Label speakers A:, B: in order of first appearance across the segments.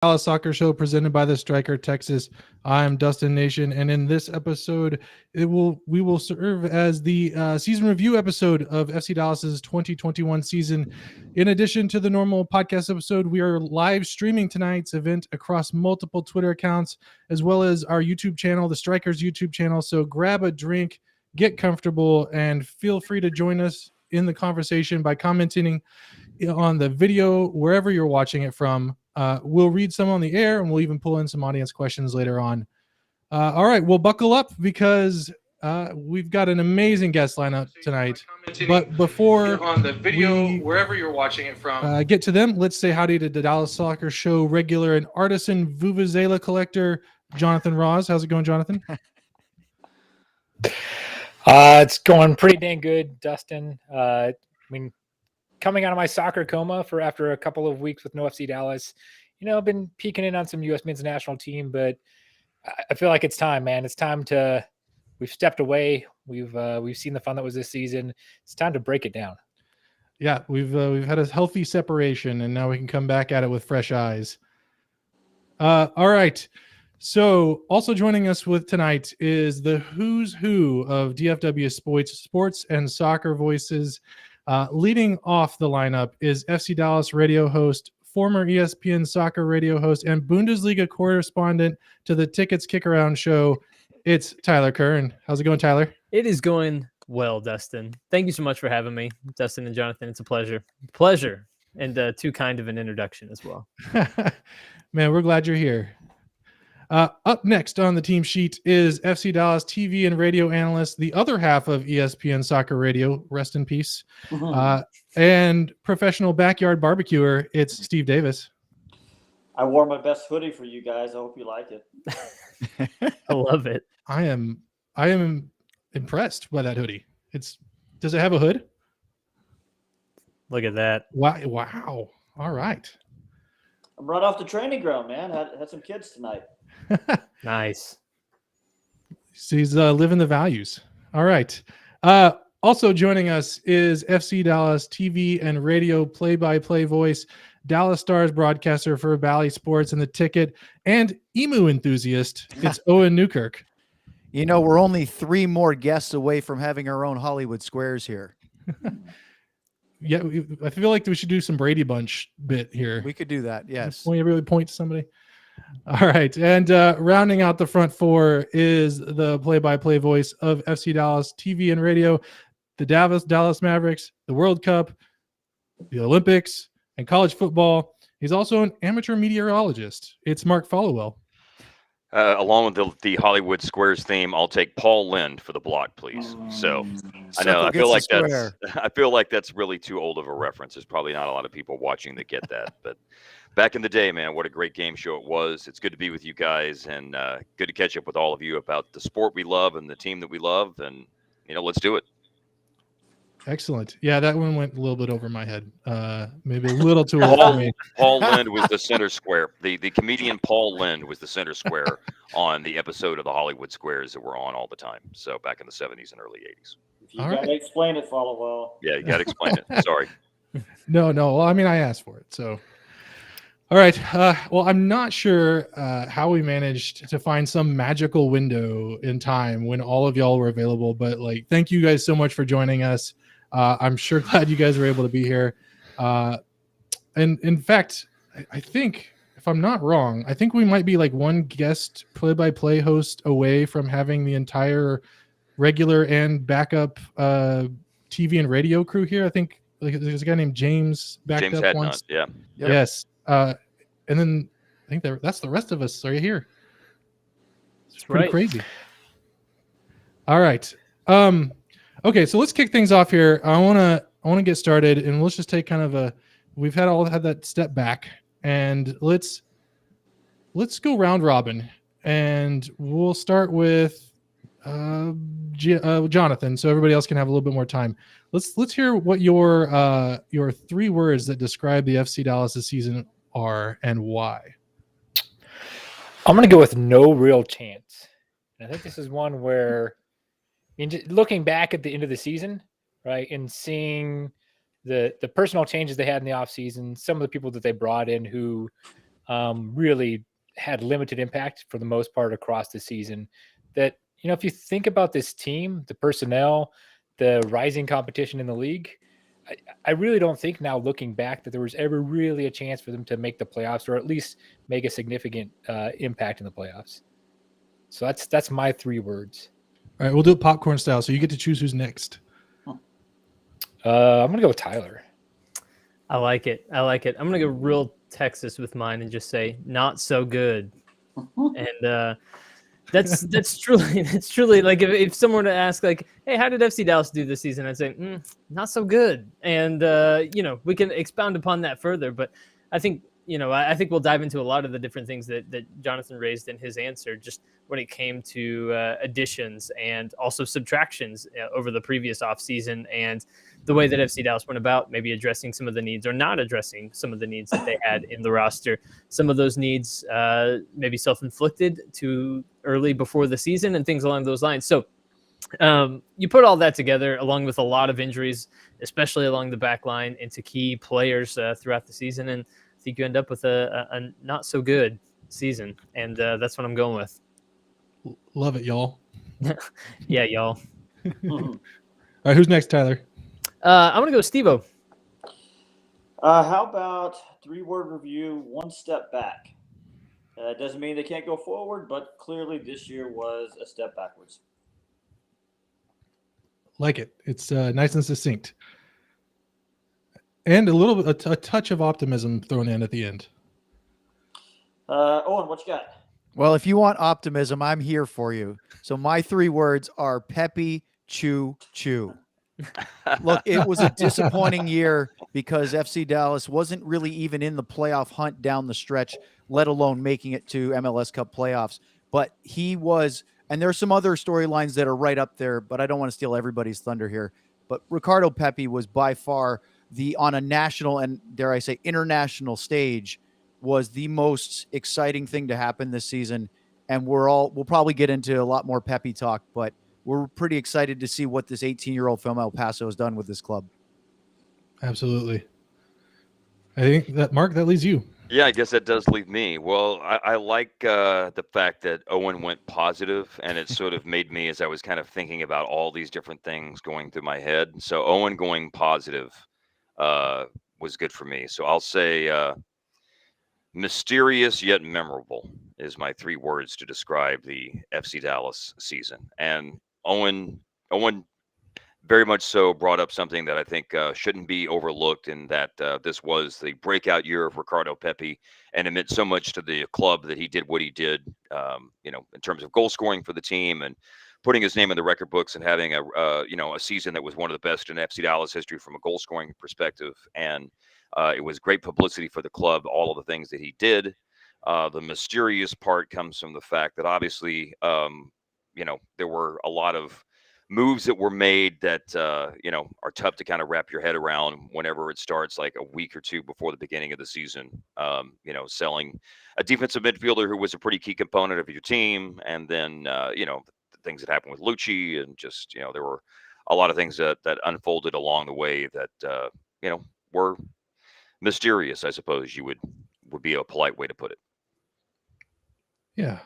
A: Dallas Soccer Show presented by the Striker Texas. I'm Dustin Nation, and in this episode, we will serve as the season review episode of FC Dallas's 2021 season. In addition to the normal podcast episode, we are live streaming tonight's event across multiple Twitter accounts, as well as our YouTube channel, the Strikers YouTube channel. So grab a drink, get comfortable, and feel free to join us in the conversation by commenting on the video wherever you're watching it from. We'll read some on the air, and we'll even pull in some audience questions later on. All right, well, buckle up because we've got an amazing guest lineup tonight. But before
B: on the video,
A: wherever you're watching it from, get to them, let's say howdy to the Dallas Soccer Show regular and artisan Vuvuzela collector, Jonathan Ross. How's it going, Jonathan?
C: It's going pretty dang good, Dustin. Coming out of my soccer coma after a couple of weeks with no FC Dallas, I've been peeking in on some U.S. men's national team, but I feel like it's time, man. It's time we've stepped away. We've seen the fun that was this season. It's time to break it down.
A: Yeah, we've had a healthy separation, and now we can come back at it with fresh eyes. All right. So also joining us with tonight is the who's who of DFW sports and soccer voices. Leading off the lineup is FC Dallas radio host, former ESPN soccer radio host, and Bundesliga correspondent to the Tickets Kick Around show. It's Tyler Kern. How's it going, Tyler?
D: It is going well, Dustin. Thank you so much for having me, Dustin and Jonathan. It's a pleasure, and too kind of an introduction as well.
A: Man, we're glad you're here. Up next on the team sheet is FC Dallas TV and radio analyst, the other half of ESPN Soccer Radio, rest in peace, and professional backyard barbecuer. It's Steve Davis.
E: I wore my best hoodie for you guys. I hope you like it.
D: I love it.
A: I am impressed by that hoodie. Does it have a hood?
D: Look at that.
A: Wow. All right.
E: I'm right off the training ground, man. Had some kids tonight.
D: Nice.
A: So he's living the values. All right. Also joining us is FC Dallas TV and radio play-by-play voice, Dallas Stars broadcaster for Bally Sports and the Ticket, and emu enthusiast. It's Owen Newkirk.
F: We're only 3 more guests away from having our own Hollywood Squares here.
A: Yeah, I feel like we should do some Brady Bunch bit here.
F: We could do that, yes.
A: When you really point to somebody. All right, and rounding out the front four is the play-by-play voice of FC Dallas TV and radio, the Dallas Mavericks, the World Cup, the Olympics, and college football. He's also an amateur meteorologist. It's Mark Followell.
B: Along with the Hollywood Squares theme, I'll take Paul Lind for the block, please. So I know I feel like that's really too old of a reference. There's probably not a lot of people watching that get that, but back in the day, man, what a great game show it was. It's good to be with you guys, and good to catch up with all of you about the sport we love and the team that we love, and let's do it.
A: Excellent. Yeah, that one went a little bit over my head. Maybe a little too old for me.
B: Paul Lind was the center square. The comedian Paul Lind was the center square on the episode of the Hollywood Squares that were on all the time. So back in the 70s and early 80s.
E: If you got to explain it, follow well.
B: Yeah, you got to explain it. Sorry.
A: No. Well, I mean, I asked for it. So, all right. Well, I'm not sure how we managed to find some magical window in time when all of y'all were available. But thank you guys so much for joining us. I'm sure glad you guys were able to be here. And in fact, I think, if I'm not wrong, I think we might be one guest play-by-play host away from having the entire regular and backup TV and radio crew here. I think there's a guy named James backed up once.
B: Yeah.
A: Yep. Yes. And then I think that's the rest of us right here. It's pretty crazy. All right. Okay, so let's kick things off here. I wanna get started, and let's just take kind of we've had that step back, and let's go round robin, and we'll start with Jonathan, so everybody else can have a little bit more time. Let's hear what your 3 words that describe the FC Dallas this season are and why.
C: I'm going to go with no real chance. And I think this is one where, looking back at the end of the season, right, and seeing the personal changes they had in the offseason, some of the people that they brought in who really had limited impact for the most part across the season. That, if you think about this team, the personnel, the rising competition in the league, I really don't think now, looking back, that there was ever really a chance for them to make the playoffs, or at least make a significant impact in the playoffs. So that's my 3 words.
A: All right, we'll do it popcorn style. So you get to choose who's next.
C: I'm gonna go with Tyler.
D: I like it. I'm gonna go real Texas with mine and just say not so good. And that's truly like, if someone were to ask, like, hey, how did FC Dallas do this season? I'd say not so good. And we can expound upon that further, but I think I think we'll dive into a lot of the different things that Jonathan raised in his answer, just when it came to additions and also subtractions over the previous offseason, and the way that FC Dallas went about maybe addressing some of the needs or not addressing some of the needs that they had in the roster. Some of those needs maybe self-inflicted too early before the season and things along those lines. So you put all that together, along with a lot of injuries, especially along the back line and to key players throughout the season, and I think you end up with a not so good season, and that's what I'm going with.
A: Love it, y'all.
D: Yeah, y'all.
A: All right, who's next, Tyler?
D: I'm gonna go Steve-O.
E: How about 3-word review, 1 step back? Doesn't mean they can't go forward, but clearly this year was a step backwards.
A: Like it. It's nice and succinct. And a little bit, a touch of optimism thrown in at the end.
E: Owen, what you got?
F: Well, if you want optimism, I'm here for you. So my 3 words are Pepe Choo Choo. Look, it was a disappointing year because FC Dallas wasn't really even in the playoff hunt down the stretch, let alone making it to MLS Cup playoffs. But he was, and there's some other storylines that are right up there, but I don't want to steal everybody's thunder here. But Ricardo Pepe was by far on a national and, dare I say, international stage, was the most exciting thing to happen this season. And we'll probably get into a lot more Pepe talk, but we're pretty excited to see what this 18-year-old from El Paso has done with this club.
A: Absolutely. I think that, Mark, that leaves you.
B: Yeah, I guess that does leave me. Well, I like the fact that Owen went positive, and it sort of made me, as I was kind of thinking about all these different things going through my head. So Owen going positive was good for me. So I'll say mysterious yet memorable is my 3 words to describe the FC Dallas season. And Owen very much so brought up something that I think shouldn't be overlooked, in that this was the breakout year of Ricardo Pepe, and it meant so much to the club that he did what he did, in terms of goal scoring for the team and putting his name in the record books and having a season that was one of the best in FC Dallas history from a goal scoring perspective. And it was great publicity for the club, all of the things that he did. The mysterious part comes from the fact that obviously, there were a lot of moves that were made that are tough to kind of wrap your head around whenever it starts like a week or 2 before the beginning of the season. Selling a defensive midfielder who was a pretty key component of your team, and then the things that happened with Lucci, and just there were a lot of things that unfolded along the way that were mysterious, I suppose would be a polite way to put it.
A: Yeah.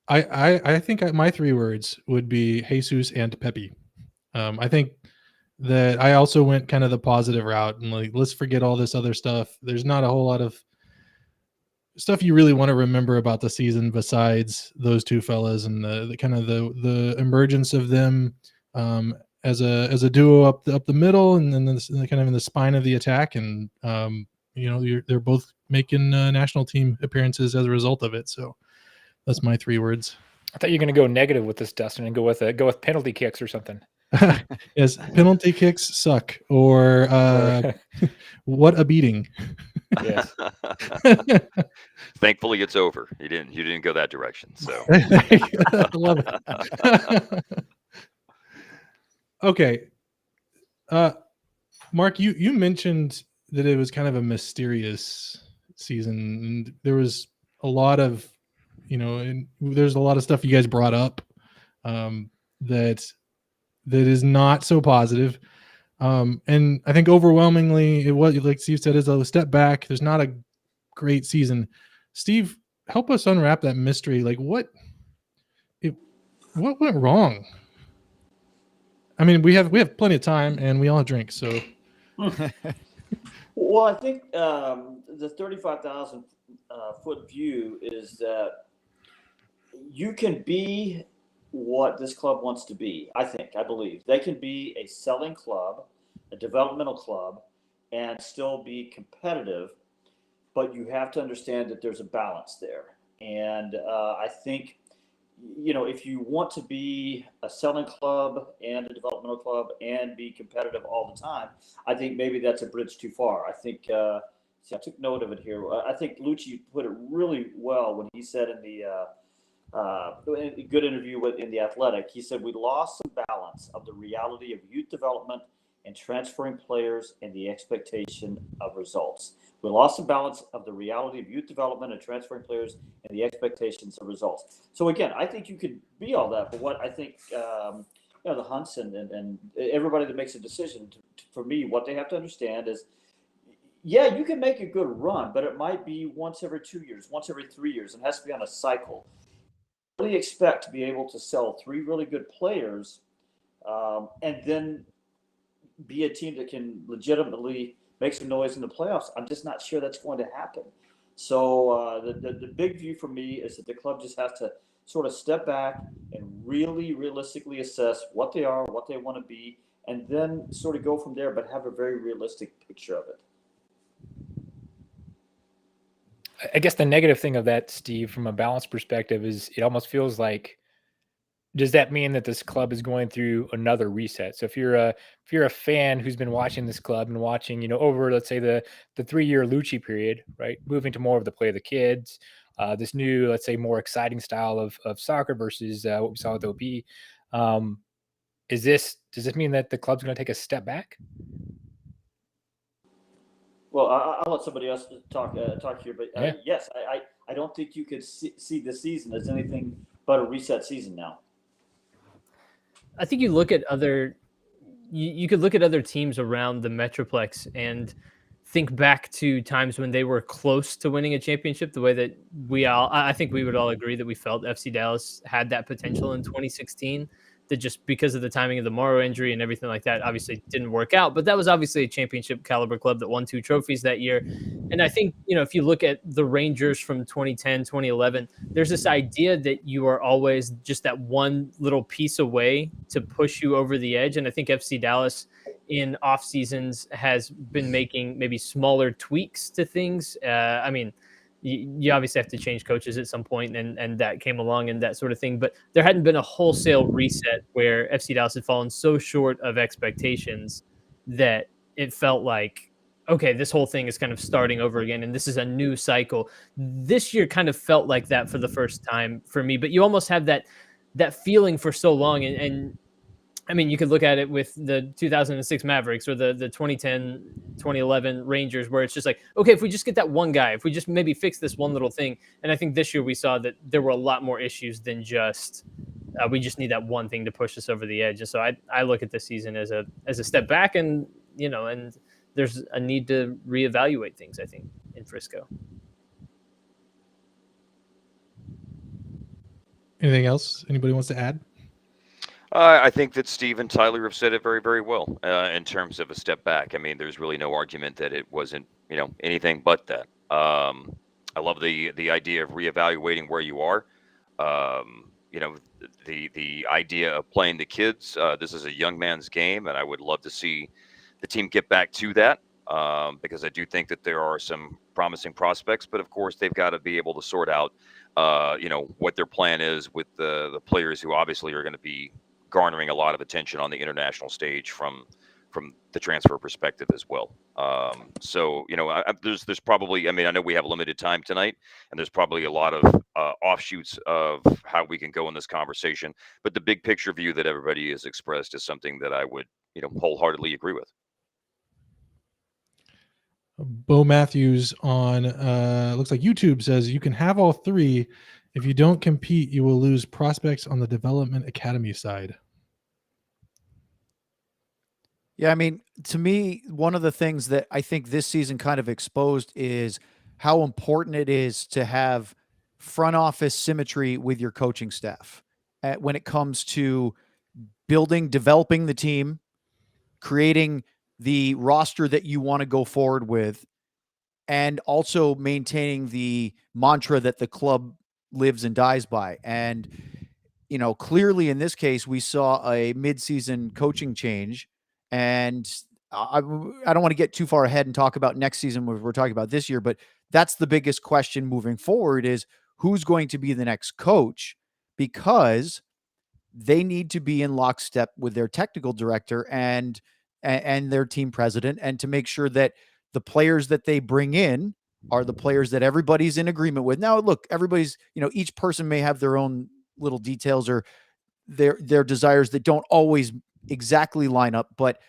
A: I think my 3 words would be Jesus and Pepe. I think that I also went kind of the positive route, and like, let's forget all this other stuff. There's not a whole lot of stuff you really want to remember about the season besides those 2 fellas and the kind of the emergence of them as a duo up the middle, and then kind of in the spine of the attack. And they're both making national team appearances as a result of it. So that's my 3 words.
C: I thought you were going to go negative with this, Dustin, and go with penalty kicks or something.
A: Yes, penalty kicks suck, or what a beating.
C: Yes.
B: Thankfully, it's over. You didn't go that direction. So
A: love it. Okay, Mark, you mentioned that it was kind of a mysterious season, and there was a lot of and there's a lot of stuff you guys brought up that is not so positive. And I think overwhelmingly it was, like Steve said, is a step back. There's not a great season. Steve, help us unwrap that mystery. Like what went wrong? I mean, we have plenty of time and we all have drinks, so.
E: Well, I think the 35,000 foot view is that you can be what this club wants to be. I believe they can be a selling club, a developmental club, and still be competitive. But you have to understand that there's a balance there. And I think, if you want to be a selling club and a developmental club and be competitive all the time, I think maybe that's a bridge too far. I think, I took note of it here. I think Lucci put it really well when he said in the good interview in The Athletic, he said, we lost some balance of the reality of youth development and transferring players and the expectation of results. We lost the balance of the reality of youth development and transferring players and the expectations of results. So again, I think you could be all that, but what I think, the Hunts and everybody that makes a decision, for me, what they have to understand is, yeah, you can make a good run, but it might be once every 2 years, once every 3 years. It has to be on a cycle. Really expect to be able to sell 3 really good players, and then be a team that can legitimately make some noise in the playoffs. I'm just not sure that's going to happen. So the big view for me is that the club just has to sort of step back and really realistically assess what they are, what they want to be, and then sort of go from there, but have a very realistic picture of it.
C: I guess the negative thing of that, Steve, from a balance perspective, is it almost feels like, does that mean that this club is going through another reset? So if you're a fan who's been watching this club and watching, over, let's say, the 3-year Lucci period, right, moving to more of the play of the kids, this new, let's say, more exciting style of soccer versus what we saw with OP, does this mean that the club's going to take a step back?
E: Well, I'll let somebody else talk here, but
C: Yeah.
E: Yes, I don't think you could see this season as anything but a reset season now.
D: I think you look at you could look at other teams around the Metroplex and think back to times when they were close to winning a championship, the way that I think we would all agree that we felt FC Dallas had that potential in 2016, that just because of the timing of the Morrow injury and everything like that, obviously didn't work out. But that was obviously a championship caliber club that won 2 trophies that year. And I think, if you look at the Rangers from 2010, 2011, there's this idea that you are always just that one little piece away to push you over the edge. And I think FC Dallas in off seasons has been making maybe smaller tweaks to things. I mean, you obviously have to change coaches at some point, and that came along and that sort of thing. But there hadn't been a wholesale reset where FC Dallas had fallen so short of expectations that it felt like, okay, this whole thing is kind of starting over again, and this is a new cycle. This year kind of felt like that for the first time for me, but you almost have that feeling for so long. And I mean, you could look at it with the 2006 Mavericks or the 2010, 2011 Rangers, where it's just like, okay, if we just get that one guy, if we just maybe fix this one little thing. And I think this year we saw that there were a lot more issues than just we just need that one thing to push us over the edge. And so I look at this season as a step back, and and there's a need to reevaluate things, I think, in Frisco.
A: Anything else anybody wants to add?
B: I think that Steve and Tyler have said it very, very well in terms of a step back. I mean, there's really no argument that it wasn't, anything but that. I love the idea of reevaluating where you are. The idea of playing the kids. This is a young man's game, and I would love to see the team get back to that because I do think that there are some promising prospects. But of course, they've got to be able to sort out, what their plan is with the players who obviously are going to be garnering a lot of attention on the international stage from the transfer perspective as well. So, there's probably, I mean, I know we have limited time tonight, and there's probably a lot of offshoots of how we can go in this conversation. But the big picture view that everybody has expressed is something that I would, wholeheartedly agree with.
A: Bo Matthews on looks like YouTube says you can have all 3. If you don't compete, you will lose prospects on the development academy side.
F: Yeah, I mean, to me, one of the things that I think this season kind of exposed is how important it is to have front office symmetry with your coaching staff when it comes to developing the team, creating the roster that you want to go forward with, and also maintaining the mantra that the club lives and dies by. And, clearly in this case, we saw a midseason coaching change. And I don't want to get too far ahead and talk about next season when we're talking about this year, but that's the biggest question moving forward is who's going to be the next coach, because they need to be in lockstep with their technical director and their team president, and to make sure that the players that they bring in are the players that everybody's in agreement with. Now, look, everybody's, each person may have their own little details or their desires that don't always exactly line up, but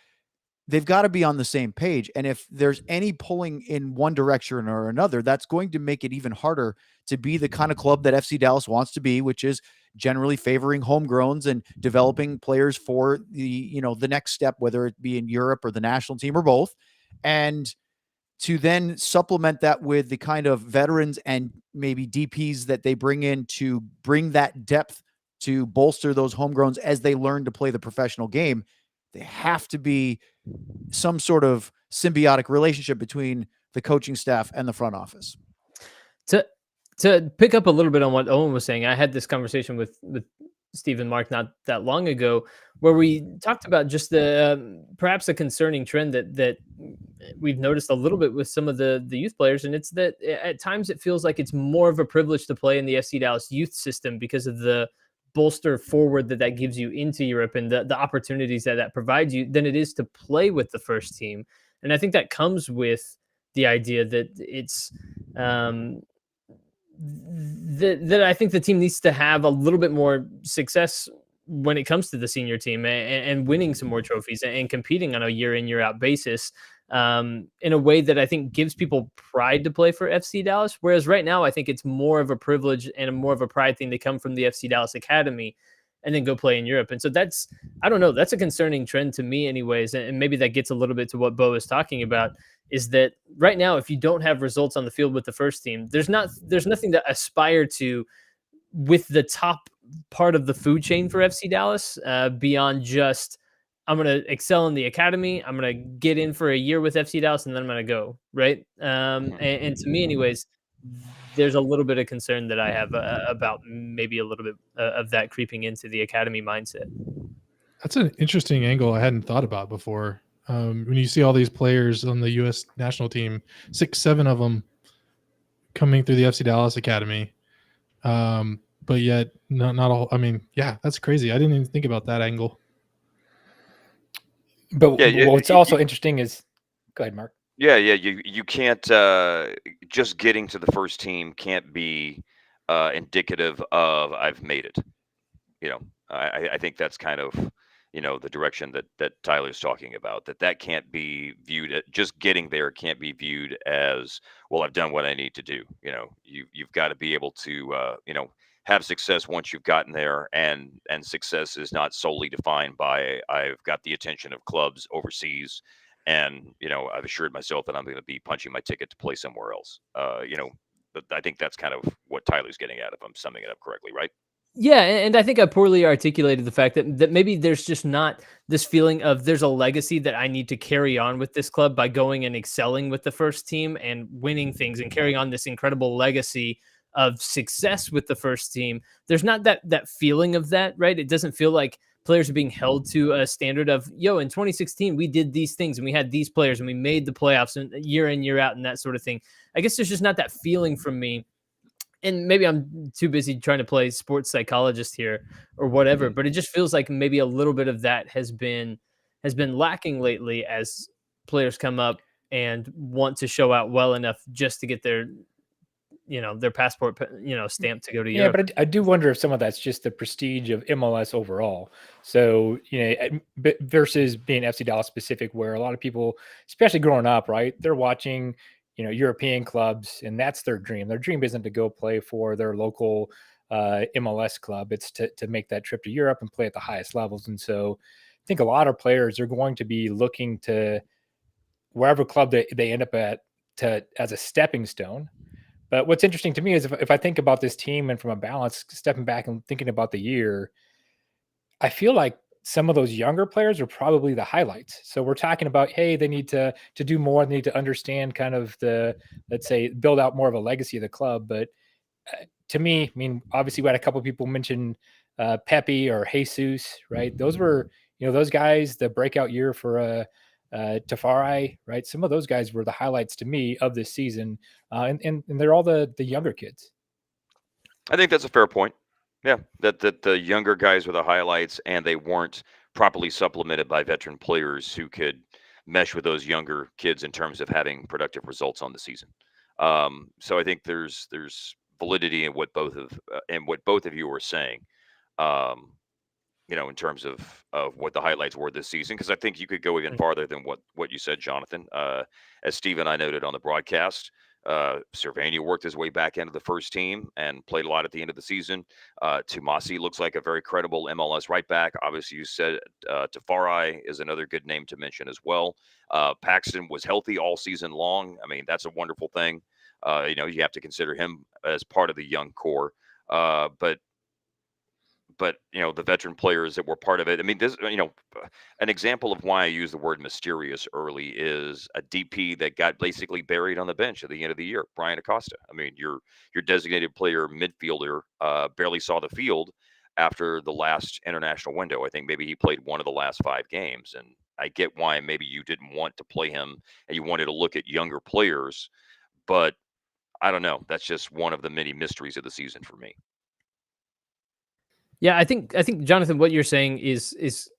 F: they've got to be on the same page. And if there's any pulling in one direction or another, that's going to make it even harder to be the kind of club that FC Dallas wants to be, which is generally favoring homegrowns and developing players for the next step, whether it be in Europe or the national team or both. And to then supplement that with the kind of veterans and maybe DPs that they bring in to bring that depth to bolster those homegrowns as they learn to play the professional game, they have to be some sort of symbiotic relationship between the coaching staff and the front office.
D: To pick up a little bit on what Owen was saying, I had this conversation with Steve and Mark not that long ago, where we talked about just the perhaps a concerning trend that we've noticed a little bit with some of the youth players, and it's that at times it feels like it's more of a privilege to play in the FC Dallas youth system because of the bolster forward that gives you into Europe and the opportunities that provides you than it is to play with the first team. And I think that comes with the idea that it's that I think the team needs to have a little bit more success when it comes to the senior team and winning some more trophies and competing on a year in, year out basis in a way that I think gives people pride to play for FC Dallas. Whereas right now, I think it's more of a privilege and more of a pride thing to come from the FC Dallas Academy and then go play in Europe. And so I don't know, that's a concerning trend to me anyways. And maybe that gets a little bit to what Bo is talking about, is that right now, if you don't have results on the field with the first team, there's nothing to aspire to with the top part of the food chain for FC Dallas beyond just, I'm going to excel in the academy, I'm going to get in for a year with FC Dallas, and then I'm going to go, right? And to me anyways, there's a little bit of concern that I have about maybe a little bit of that creeping into the academy mindset.
A: That's an interesting angle I hadn't thought about before. When you see all these players on the U.S. national team, 6-7 of them coming through the FC Dallas Academy, but yet not all. I mean, yeah, that's crazy. I didn't even think about that angle.
C: But what's also interesting is, go ahead, Mark.
B: Yeah, you can't just getting to the first team can't be indicative of I've made it. I think that's kind of the direction that Tyler's talking about. That can't be viewed at just getting there. Can't be viewed as, well, I've done what I need to do. You've got to be able to have success once you've gotten there, and success is not solely defined by I've got the attention of clubs overseas. And, I've assured myself that I'm going to be punching my ticket to play somewhere else. I think that's kind of what Tyler's getting at, if I'm summing it up correctly, right?
D: Yeah, and I think I poorly articulated the fact that maybe there's just not this feeling of there's a legacy that I need to carry on with this club by going and excelling with the first team and winning things and carrying on this incredible legacy of success with the first team. There's not that feeling of that, right? It doesn't feel like players are being held to a standard of, in 2016, we did these things and we had these players and we made the playoffs and year in, year out and that sort of thing. I guess there's just not that feeling from me. And maybe I'm too busy trying to play sports psychologist here or whatever, but it just feels like maybe a little bit of that has been lacking lately as players come up and want to show out well enough just to get their passport, stamped to go to Europe.
C: Yeah, but I do wonder if some of that's just the prestige of MLS overall. So, versus being FC Dallas specific, where a lot of people, especially growing up, right, they're watching, European clubs, and that's their dream. Their dream isn't to go play for their local MLS club. It's to make that trip to Europe and play at the highest levels. And so think a lot of players are going to be looking to wherever club they end up at as a stepping stone. But what's interesting to me is if I think about this team and from a balance, stepping back and thinking about the year, I feel like some of those younger players are probably the highlights. So we're talking about, hey, they need to do more. They need to understand kind of let's say, build out more of a legacy of the club. But to me, I mean, obviously we had a couple of people mention Pepe or Jesus, right? Those were, those guys, the breakout year for Tafari, right? Some of those guys were the highlights to me of this season. And they're all the younger kids.
B: I think that's a fair point. Yeah, that the younger guys were the highlights, and they weren't properly supplemented by veteran players who could mesh with those younger kids in terms of having productive results on the season. So I think there's validity in what both of you were saying. In terms of what the highlights were this season, because I think you could go even farther than what you said, Jonathan. As Steve and I noted on the broadcast, Cervania worked his way back into the first team and played a lot at the end of the season. Tumasi looks like a very credible MLS right back. Obviously, you said Tafari is another good name to mention as well. Paxton was healthy all season long. I mean, that's a wonderful thing. You have to consider him as part of the young core. But the veteran players that were part of it. I mean, this, an example of why I use the word mysterious early is a DP that got basically buried on the bench at the end of the year, Brian Acosta. I mean, your designated player midfielder barely saw the field after the last international window. I think maybe he played one of the last 5 games, and I get why maybe you didn't want to play him and you wanted to look at younger players, but I don't know. That's just one of the many mysteries of the season for me.
D: Yeah, I think Jonathan, what you're saying is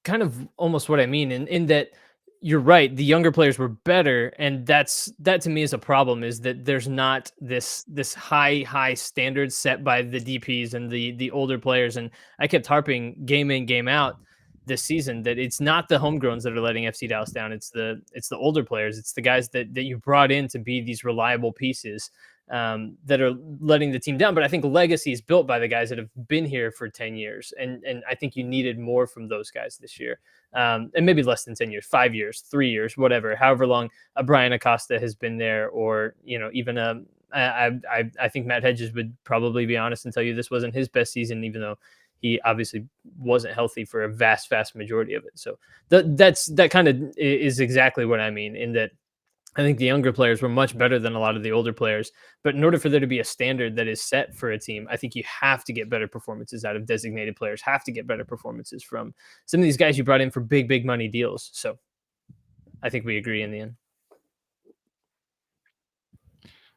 D: kind of almost what I mean in that you're right. The younger players were better, and that to me is a problem. Is that there's not this high standard set by the DPs and the older players. And I kept harping game in game out this season that it's not the homegrowns that are letting FC Dallas down. It's the older players. It's the guys that you brought in to be these reliable pieces that are letting the team down. But I think legacy is built by the guys that have been here for 10 years. And I think you needed more from those guys this year. And maybe less than 10 years, 5 years, 3 years, whatever, however long a Brian Acosta has been there, or, even I think Matt Hedges would probably be honest and tell you this wasn't his best season, even though he obviously wasn't healthy for a vast majority of it. So that kind of is exactly what I mean, in that I think the younger players were much better than a lot of the older players. But in order for there to be a standard that is set for a team, I think you have to get better performances out of designated players, have to get better performances from some of these guys you brought in for big money deals. So I think we agree in the end.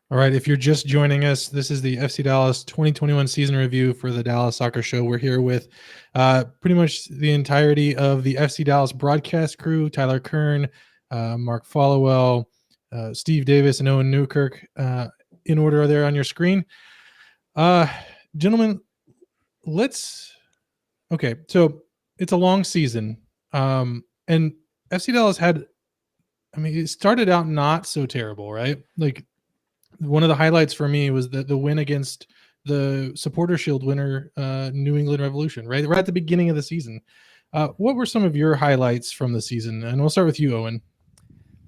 A: All right, if you're just joining us, this is the FC Dallas 2021 season review for the Dallas Soccer Show. We're here with pretty much the entirety of the FC Dallas broadcast crew: Tyler Kern, Mark Followell, Steve Davis, and Owen Newkirk. In order there on your screen. Gentlemen, okay, so it's a long season. And FC Dallas it started out not so terrible, right? Like, one of the highlights for me was the win against the Supporter Shield winner, New England Revolution, right at the beginning of the season. What were some of your highlights from the season? And we'll start with you, Owen.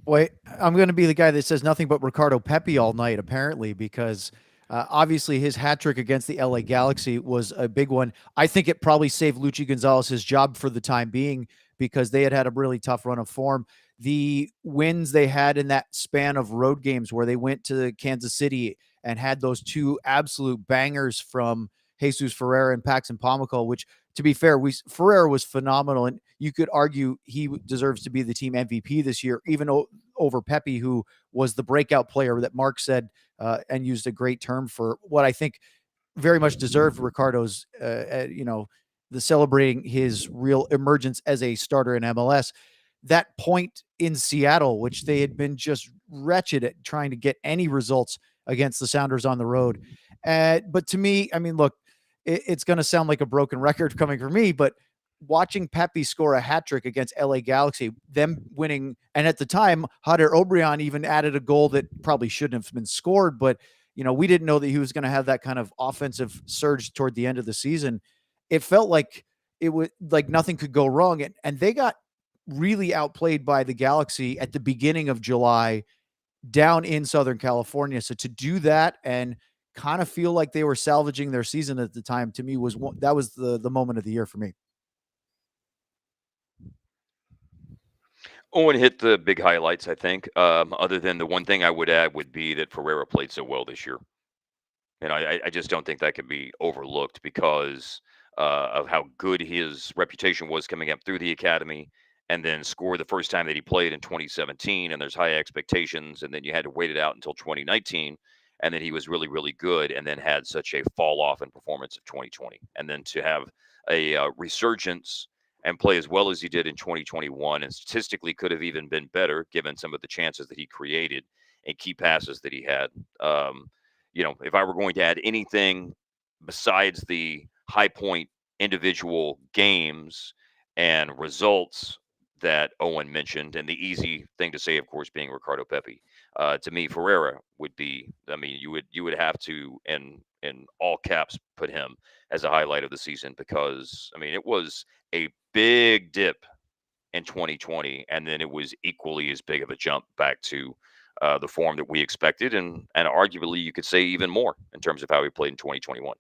F: Wait, I'm going to be the guy that says nothing but Ricardo Pepe all night, apparently, because obviously his hat trick against the LA Galaxy was a big one. I think it probably saved Luchi Gonzalez his job for the time being, because they had a really tough run of form. The wins they had in that span of road games where they went to Kansas City and had those 2 absolute bangers from Jesus Ferreira and Paxton Pomykal, which, to be fair, Ferreira was phenomenal, and you could argue he deserves to be the team MVP this year, even over Pepe, who was the breakout player that Mark said and used a great term for what I think very much deserved Ricardo's, the celebrating his real emergence as a starter in MLS. That point in Seattle, which they had been just wretched at trying to get any results against the Sounders on the road. But to me, I mean, look, it's going to sound like a broken record coming from me, but watching Pepe score a hat trick against LA Galaxy, them winning, and at the time, Hader Obrian even added a goal that probably shouldn't have been scored, but we didn't know that he was going to have that kind of offensive surge toward the end of the season. It felt like it was like nothing could go wrong. And they got really outplayed by the Galaxy at the beginning of July down in Southern California. So to do that and kind of feel like they were salvaging their season at the time, to me was the moment of the year for me.
B: Owen hit the big highlights, I think. Other than the one thing I would add would be that Ferreira played so well this year. And I just don't think that can be overlooked because of how good his reputation was coming up through the academy and then scored the first time that he played in 2017. And there's high expectations. And then you had to wait it out until 2019. And then he was really, really good and then had such a fall off in performance of 2020. And then to have a resurgence and play as well as he did in 2021 and statistically could have even been better given some of the chances that he created and key passes that he had. If I were going to add anything besides the high point individual games and results that Owen mentioned, and the easy thing to say, of course, being Ricardo Pepe, to me, Ferreira would be. I mean, you would have to, in all caps, put him as a highlight of the season because I mean, it was a big dip in 2020, and then it was equally as big of a jump back to the form that we expected, and arguably you could say even more in terms of how he played in 2021.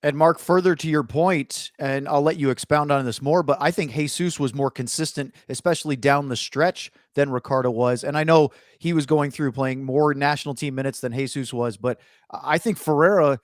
F: And Mark, further to your point, and I'll let you expound on this more, but I think Jesus was more consistent, especially down the stretch, than Ricardo was. And I know he was going through playing more national team minutes than Jesus was, but I think Ferreira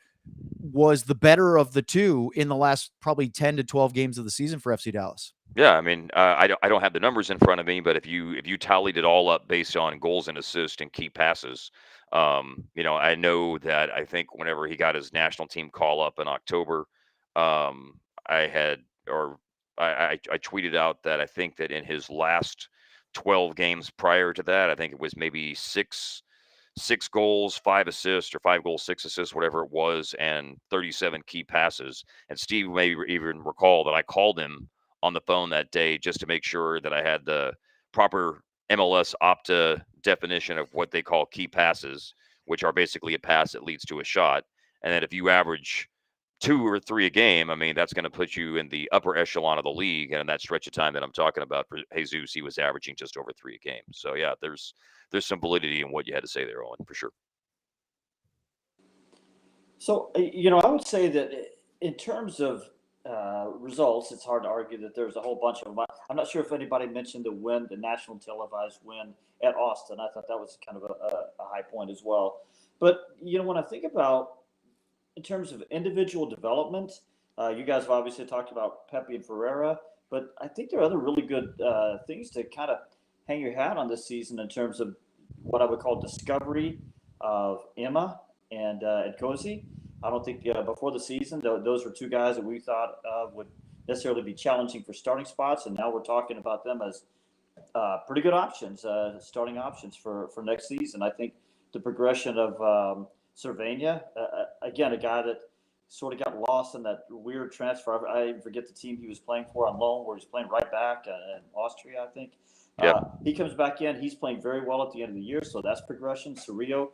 F: was the better of the two in the last probably 10 to 12 games of the season for FC Dallas.
B: Yeah, I mean, I don't have the numbers in front of me, but if you tallied it all up based on goals and assists and key passes, I know that I think whenever he got his national team call up in October, I had or I tweeted out that I think that in his last 12 games prior to that, I think it was maybe six goals, 5 assists, or 5 goals, 6 assists, whatever it was, and 37 key passes. And Steve may even recall that I called him on the phone that day just to make sure that I had the proper MLS Opta definition of what they call key passes, which are basically a pass that leads to a shot. And that if you average 2 or 3 a game, I mean, that's going to put you in the upper echelon of the league. And in that stretch of time that I'm talking about for Jesus, he was averaging just over 3 a game. So yeah, there's some validity in what you had to say there, Owen, for sure.
E: So, I would say that in terms of results, it's hard to argue that there's a whole bunch of them. I'm not sure if anybody mentioned the national televised win at Austin. I thought that was kind of a high point as well. But, when I think about in terms of individual development, you guys have obviously talked about Pepe and Ferreira, but I think there are other really good things to kind of hang your hat on this season in terms of what I would call discovery of Emma and Cozy. I don't think before the season, those were two guys that we thought would necessarily be challenging for starting spots, and now we're talking about them as pretty good options, starting options for next season. I think the progression of Cervania, again, a guy that sort of got lost in that weird transfer. I forget the team he was playing for on loan, where he's playing right back in Austria, I think.
B: Yeah.
E: He comes back in. He's playing very well at the end of the year, so that's progression. Cerrillo,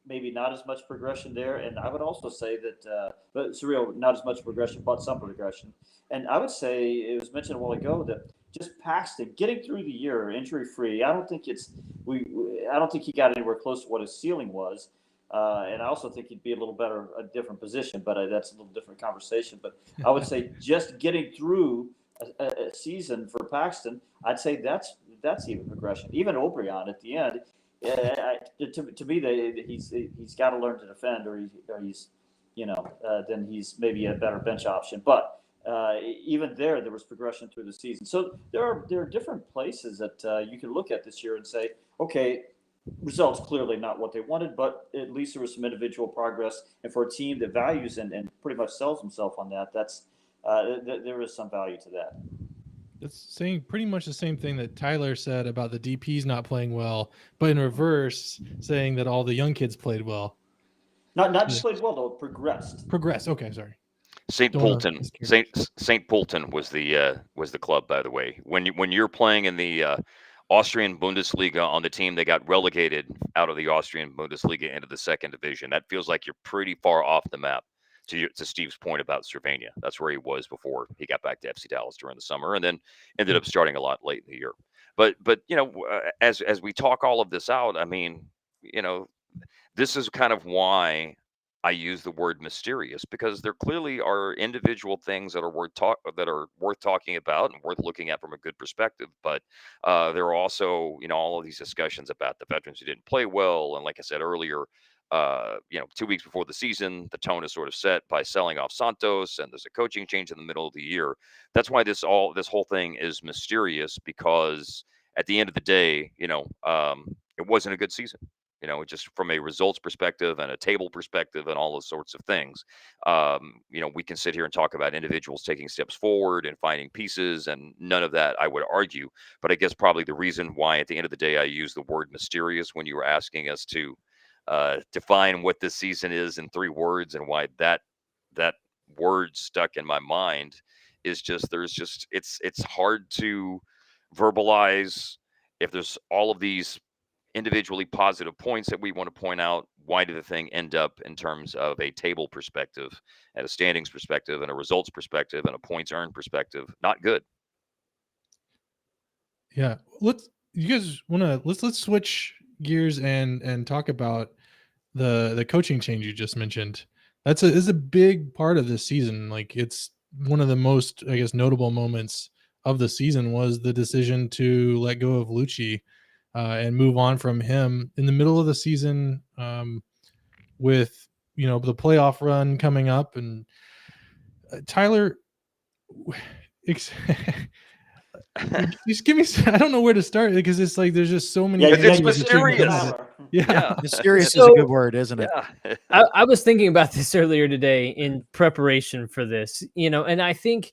E: maybe not as much progression there. And I would also say that, but Cerrillo, not as much progression, but some progression. And I would say, it was mentioned a while ago, that just Paxton getting through the year injury free. I don't think he got anywhere close to what his ceiling was. And I also think he'd be a little better, a different position, but that's a little different conversation. But I would say just getting through a season for Paxton, I'd say that's even progression. Even O'Brien at the end, to me, he's got to learn to defend, or he's then he's maybe a better bench option. But even there was progression through the season. So there are different places that you can look at this year and say, okay, results clearly not what they wanted, but at least there was some individual progress. And for a team that values and pretty much sells himself on that, there is some value to that.
A: It's saying pretty much the same thing that Tyler said about the DPs not playing well, but in reverse, saying that all the young kids played well.
E: Not just played well, though, progressed.
A: Okay, sorry.
B: St. Polten was the club, by the way. When you're playing in the Austrian Bundesliga on the team that got relegated out of the Austrian Bundesliga into the second division, that feels like you're pretty far off the map. to Steve's point about Cervania. That's where he was before he got back to FC Dallas during the summer, and then ended up starting a lot late in the year. But as we talk all of this out, I mean, this is kind of why I use the word mysterious, because there clearly are individual things that are worth talking about and worth looking at from a good perspective. But there are also all of these discussions about the veterans who didn't play well, and like I said earlier, 2 weeks before the season, the tone is sort of set by selling off Santos, and there's a coaching change in the middle of the year. That's why this whole thing is mysterious, because at the end of the day, it wasn't a good season. Just from a results perspective and a table perspective and all those sorts of things. We can sit here and talk about individuals taking steps forward and finding pieces, and none of that, I would argue. But I guess probably the reason why at the end of the day I use the word mysterious when you were asking us to define what this season is in 3 words, and why that word stuck in my mind is just it's hard to verbalize. If there's all of these individually positive points that we want to point out, why did the thing end up in terms of a table perspective and a standings perspective and a results perspective and a points earned perspective not good?
A: Yeah, let's switch gears and talk about the coaching change you just mentioned. Is a big part of this season. Like, it's one of the most, I guess, notable moments of the season was the decision to let go of Lucci and move on from him in the middle of the season, with the playoff run coming up. And Tyler, just give me. I don't know where to start, because it's like there's just so many.
B: It's mysterious.
A: Yeah,
F: mysterious is a good word, isn't it?
B: Yeah.
D: I was thinking about this earlier today in preparation for this, and I think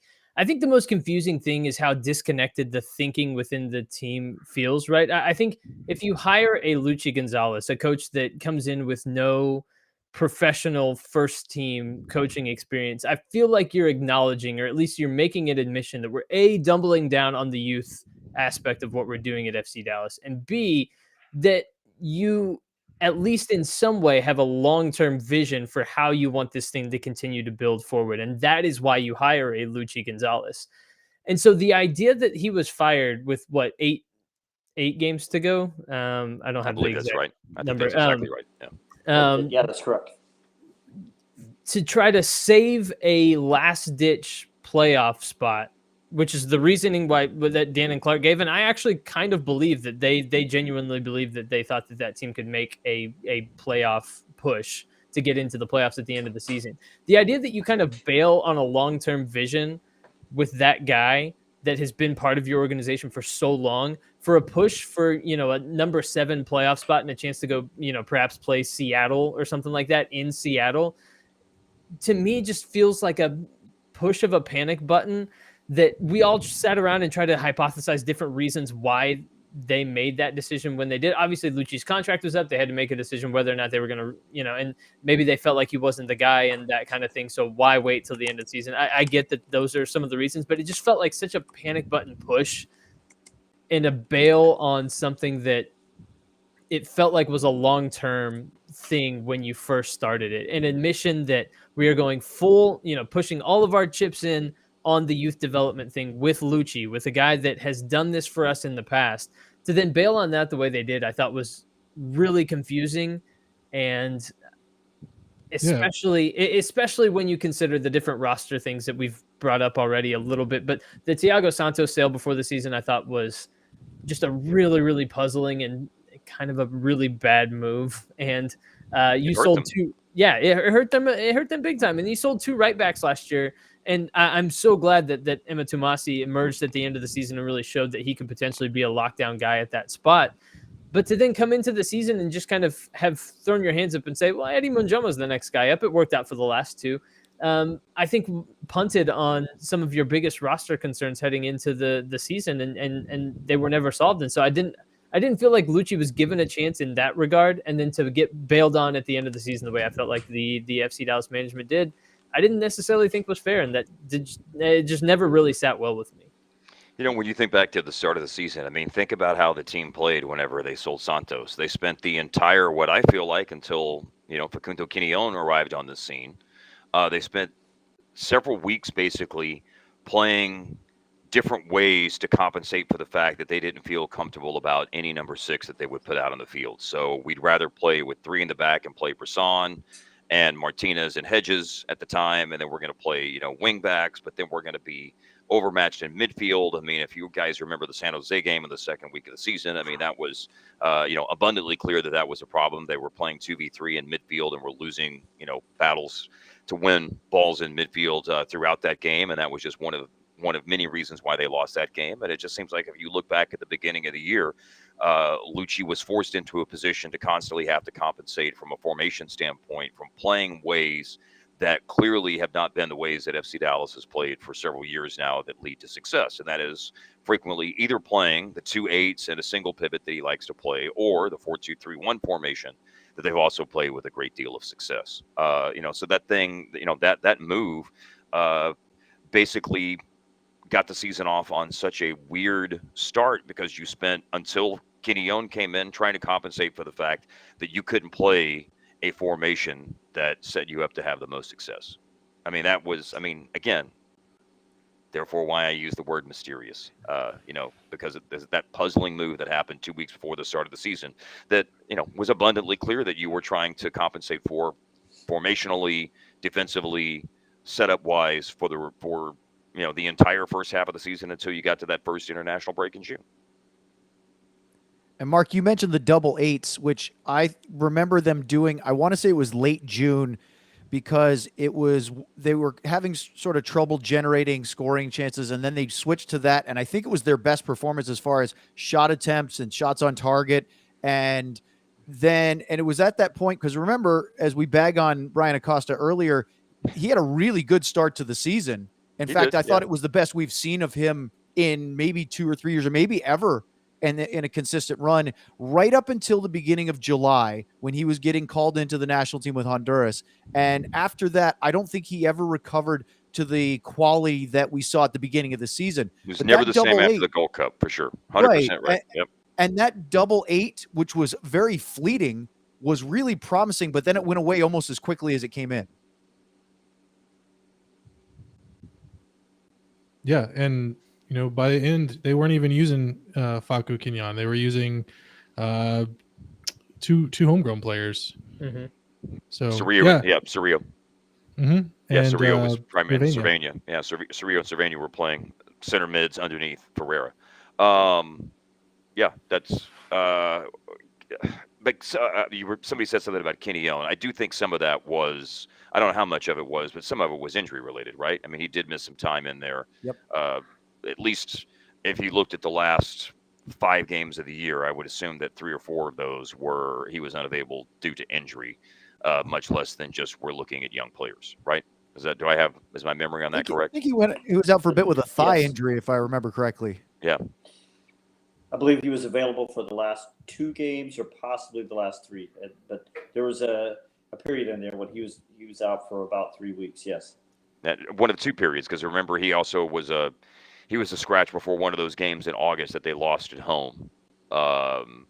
D: the most confusing thing is how disconnected the thinking within the team feels, right? I think if you hire a Lucci Gonzalez, a coach that comes in with no professional first team coaching experience, I feel like you're acknowledging, or at least you're making an admission, that we're doubling down on the youth aspect of what we're doing at FC Dallas, and B, that you at least in some way have a long-term vision for how you want this thing to continue to build forward. And that is why you hire a Lucci Gonzalez. And so the idea that he was fired with eight games to go. I don't have the exact
B: that's right. I think
D: number.
B: That's exactly right.
E: Yeah, that's correct.
D: To try to save a last-ditch playoff spot, which is the reasoning why that Dan and Clark gave. And I actually kind of believe that they genuinely believe that they thought that team could make a playoff push to get into the playoffs at the end of the season. The idea that you kind of bail on a long-term vision with that guy that has been part of your organization for so long for a push for, a number 7 playoff spot and a chance to go, perhaps play Seattle or something like that in Seattle, to me just feels like a push of a panic button that we all just sat around and tried to hypothesize different reasons why they made that decision when they did. Obviously, Lucci's contract was up. They had to make a decision whether or not they were going to, and maybe they felt like he wasn't the guy and that kind of thing. So why wait till the end of the season? I get that those are some of the reasons, but it just felt like such a panic button push and a bail on something that it felt like was a long-term thing when you first started it. An admission that we are going full, pushing all of our chips in on the youth development thing with Lucci, with a guy that has done this for us in the past, to then bail on that the way they did, I thought was really confusing. And especially when you consider the different roster things that we've brought up already a little bit. But the Thiago Santos sale before the season, I thought was just a really, really puzzling and kind of a really bad move. And you sold 2. Yeah, it hurt them. It hurt them big time. And you sold 2 right backs last year. And I'm so glad that Emma Tomasi emerged at the end of the season and really showed that he could potentially be a lockdown guy at that spot. But to then come into the season and just kind of have thrown your hands up and say, well, Eddie Munjoma's the next guy up. It worked out for the last 2. I think punted on some of your biggest roster concerns heading into the season, and they were never solved. And so I didn't feel like Lucci was given a chance in that regard. And then to get bailed on at the end of the season the way I felt like the FC Dallas management did, I didn't necessarily think was fair, and it just never really sat well with me.
B: When you think back to the start of the season, I mean, think about how the team played whenever they sold Santos. They spent the entire, what I feel like, until, Facundo Quinion arrived on the scene, They spent several weeks basically playing different ways to compensate for the fact that they didn't feel comfortable about any number 6 that they would put out on the field. So we'd rather play with 3 in the back and play Brisson and Martinez and Hedges at the time, and then we're going to play, wing backs, but then we're going to be overmatched in midfield. I mean, if you guys remember the San Jose game in the second week of the season, I mean, that was, abundantly clear that was a problem. They were playing 2v3 in midfield and were losing, battles to win balls in midfield throughout that game, and that was just one of many reasons why they lost that game. And it just seems like if you look back at the beginning of the year, Lucci was forced into a position to constantly have to compensate from a formation standpoint, from playing ways that clearly have not been the ways that FC Dallas has played for several years now that lead to success. And that is frequently either playing the 2-8s and a single pivot that he likes to play, or the 4-2-3-1 formation that they've also played with a great deal of success. So that thing, that move basically got the season off on such a weird start, because you spent until Quinion came in trying to compensate for the fact that you couldn't play a formation that set you up to have the most success. Again, therefore why I use the word mysterious, because there's that puzzling move that happened 2 weeks before the start of the season that, was abundantly clear that you were trying to compensate for formationally, defensively, setup wise for the entire first half of the season until you got to that first international break in June.
F: And Mark, you mentioned the double 8s, which I remember them doing. I want to say it was late June, because they were having sort of trouble generating scoring chances, and then they switched to that. And I think it was their best performance as far as shot attempts and shots on target. And it was at that point, because remember, as we bag on Brian Acosta earlier, he had a really good start to the season. In fact, I thought it was the best we've seen of him in maybe 2 or 3 years, or maybe ever, in a consistent run, right up until the beginning of July, when he was getting called into the national team with Honduras. And after that, I don't think he ever recovered to the quality that we saw at the beginning of the season.
B: He was never the same after the Gold Cup, for sure. 100% right. Yep.
F: And that double 8, which was very fleeting, was really promising, but then it went away almost as quickly as it came in.
A: Yeah, and by the end, they weren't even using Facu Quinion. They were using two homegrown players.
D: Mm-hmm.
A: So
B: Cerrillo, Cerrillo.
A: Mm-hmm.
B: Yeah, Cerrillo was primary. Cervania. Yeah, Cerrillo and Cervania were playing center mids underneath Ferreira. That's. Somebody said something about Quinion. I do think some of that was, I don't know how much of it was, but some of it was injury related, right? I mean, he did miss some time in there.
F: Yep.
B: At least if you looked at the last 5 games of the year, I would assume that 3 or 4 of those he was unavailable due to injury, much less than just we're looking at young players, right? Is my memory on that correct?
F: I think he was out for a bit with a thigh injury, if I remember correctly.
B: Yeah.
E: I believe he was available for the last 2 games, or possibly the last 3. But there was a period in there when he was out for about 3 weeks. Yes.
B: One of the 2 periods, because remember he also was a scratch before one of those games in August that they lost at home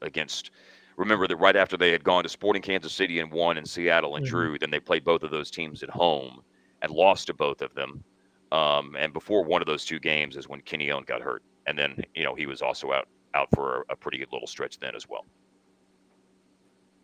B: against. Remember that right after they had gone to Sporting Kansas City and won in Seattle and drew, then they played both of those teams at home and lost to both of them. And before one of those 2 games is when Quinion got hurt, and then he was also out for a pretty little stretch then as well.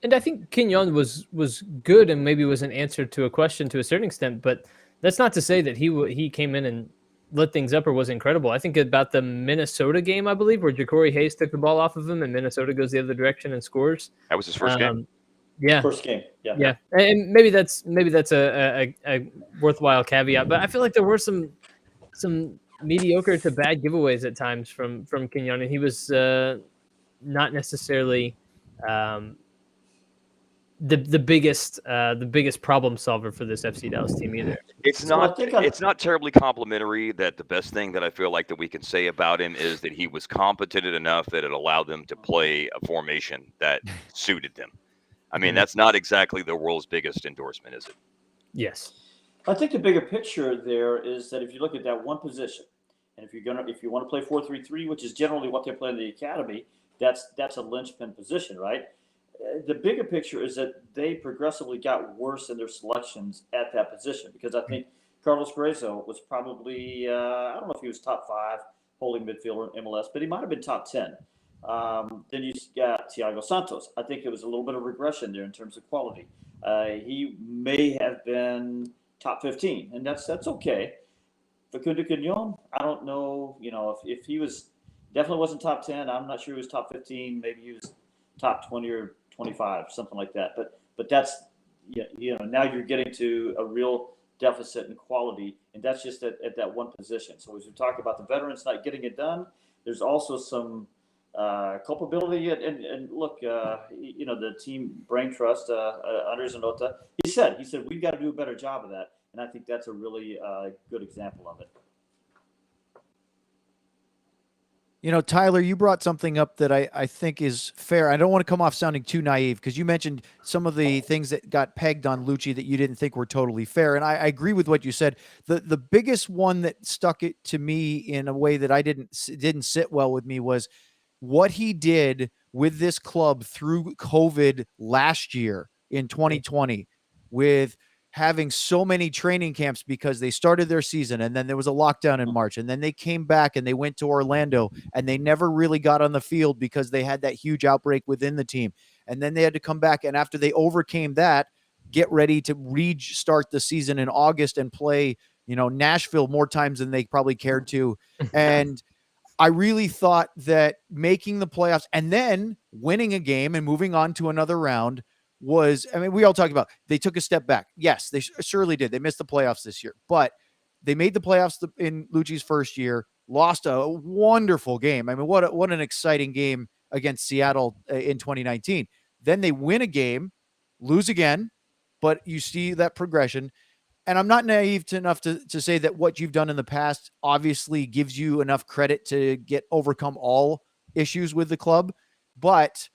D: And I think Quinion was good, and maybe was an answer to a question to a certain extent, but that's not to say that he came in and lit things up or was incredible. I think about the Minnesota game, I believe, where Ja'Cory Hayes took the ball off of him and Minnesota goes the other direction and scores.
B: That was his first game.
D: Yeah.
E: First game. Yeah.
D: Yeah. And maybe that's a worthwhile caveat, but I feel like there were some mediocre to bad giveaways at times from Quinion, and he was not necessarily the biggest problem solver for this FC Dallas team either.
B: It's not terribly complimentary that the best thing that I feel like that we can say about him is that he was competent enough that it allowed them to play a formation that suited them. I mean, that's not exactly the world's biggest endorsement, is it?
D: Yes.
E: I think the bigger picture there is that if you look at that one position, and if you want to play 4-3-3, which is generally what they play in the academy, that's a linchpin position, right? the bigger picture is that they progressively got worse in their selections at that position, because I think Carlos Gruezo was probably, I don't know if he was top 5 holding midfielder in MLS, but he might have been top 10. Then you got Thiago Santos. I think it was a little bit of regression there in terms of quality. He may have been top 15, and that's okay. Facundo Quignon, I don't know, if he was, definitely wasn't top 10. I'm not sure he was top 15. Maybe he was top 20 or 25, something like that. But that's, now you're getting to a real deficit in quality, and that's just at that one position. So as we talk about the veterans not getting it done, there's also some culpability. And look, the team brain trust, Andres Zanota, he said we've got to do a better job of that. And I think that's a really good example of it.
F: Tyler, you brought something up that I think is fair. I don't want to come off sounding too naive, because you mentioned some of the things that got pegged on Lucci that you didn't think were totally fair. And I agree with what you said. The biggest one that stuck it to me in a way that I didn't sit well with me was what he did with this club through COVID last year in 2020, with having so many training camps, because they started their season and then there was a lockdown in March, and then they came back and they went to Orlando and they never really got on the field because they had that huge outbreak within the team. And then they had to come back, and after they overcame that, get ready to restart the season in August and play, Nashville more times than they probably cared to. And I really thought that making the playoffs and then winning a game and moving on to another round was, we all talked about, they took a step back. Yes, they surely did. They missed the playoffs this year, but they made the playoffs in Lucci's first year, lost a wonderful game. What an exciting game against Seattle in 2019. Then they win a game, lose again, but you see that progression. And I'm not naive enough to say that what you've done in the past obviously gives you enough credit to overcome all issues with the club. But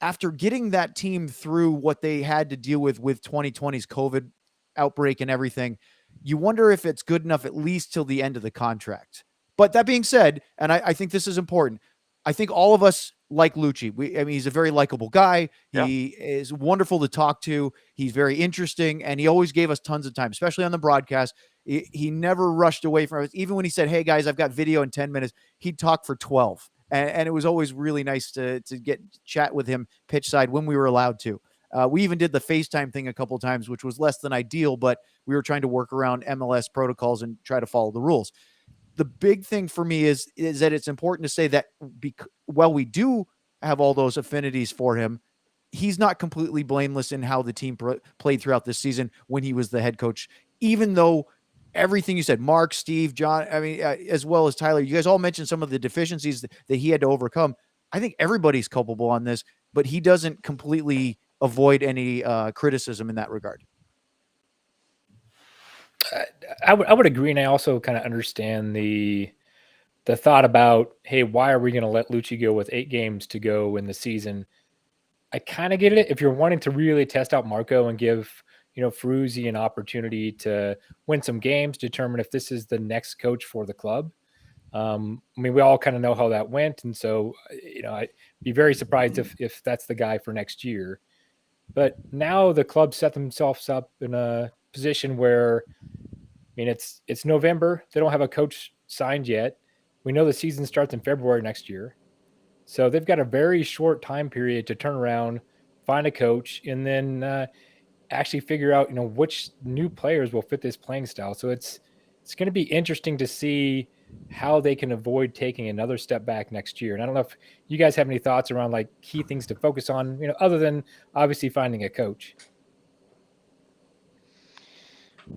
F: after getting that team through what they had to deal with 2020's COVID outbreak and everything, you wonder if it's good enough at least till the end of the contract. But that being said, and I think this is important, I think all of us like Lucci. He's a very likable guy. He is wonderful to talk to. He's very interesting, and he always gave us tons of time, especially on the broadcast. He never rushed away from us. Even when he said, "Hey guys, I've got video in 10 minutes," he'd talk for 12. And it was always really nice to chat with him pitch side when we were allowed to. We even did the FaceTime thing a couple of times, which was less than ideal, but we were trying to work around MLS protocols and try to follow the rules. The big thing for me is that it's important to say that while we do have all those affinities for him, he's not completely blameless in how the team played throughout this season when he was the head coach, even though everything you said, Mark, Steve, John, as well as Tyler, you guys all mentioned some of the deficiencies that he had to overcome. I think everybody's culpable on this, but he doesn't completely avoid any criticism in that regard.
C: I would agree, and I also kind of understand the thought about, hey, why are we going to let Lucci go with 8 games to go in the season? I kind of get it. If you're wanting to really test out Marco and give Ferruzzi an opportunity to win some games, determine if this is the next coach for the club. We all kind of know how that went, and so I'd be very surprised if that's the guy for next year. But now the club set themselves up in a position where, it's November. They don't have a coach signed yet. We know the season starts in February next year. So they've got a very short time period to turn around, find a coach, and then actually figure out, which new players will fit this playing style. So it's going to be interesting to see how they can avoid taking another step back next year. And I don't know if you guys have any thoughts around like key things to focus on, other than obviously finding a coach.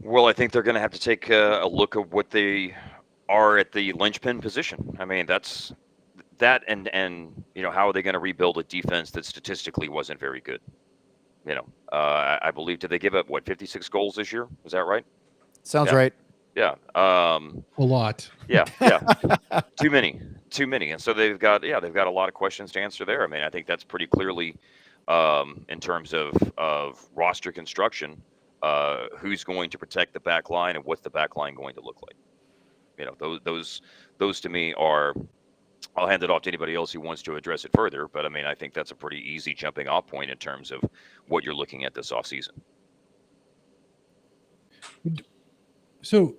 B: Well, I think they're going to have to take a look at what they are at the linchpin position. That's that, and how are they going to rebuild a defense that statistically wasn't very good? I believe, did they give up 56 goals this year? Is that right?
F: Sounds right.
B: Yeah.
A: A lot.
B: Yeah. Too many. And so they've got a lot of questions to answer there. I think that's pretty clearly, in terms of roster construction, who's going to protect the back line and what's the back line going to look like. Those to me are I'll hand it off to anybody else who wants to address it further. But I mean, I think that's a pretty easy jumping off point in terms of what you're looking at this offseason.
A: So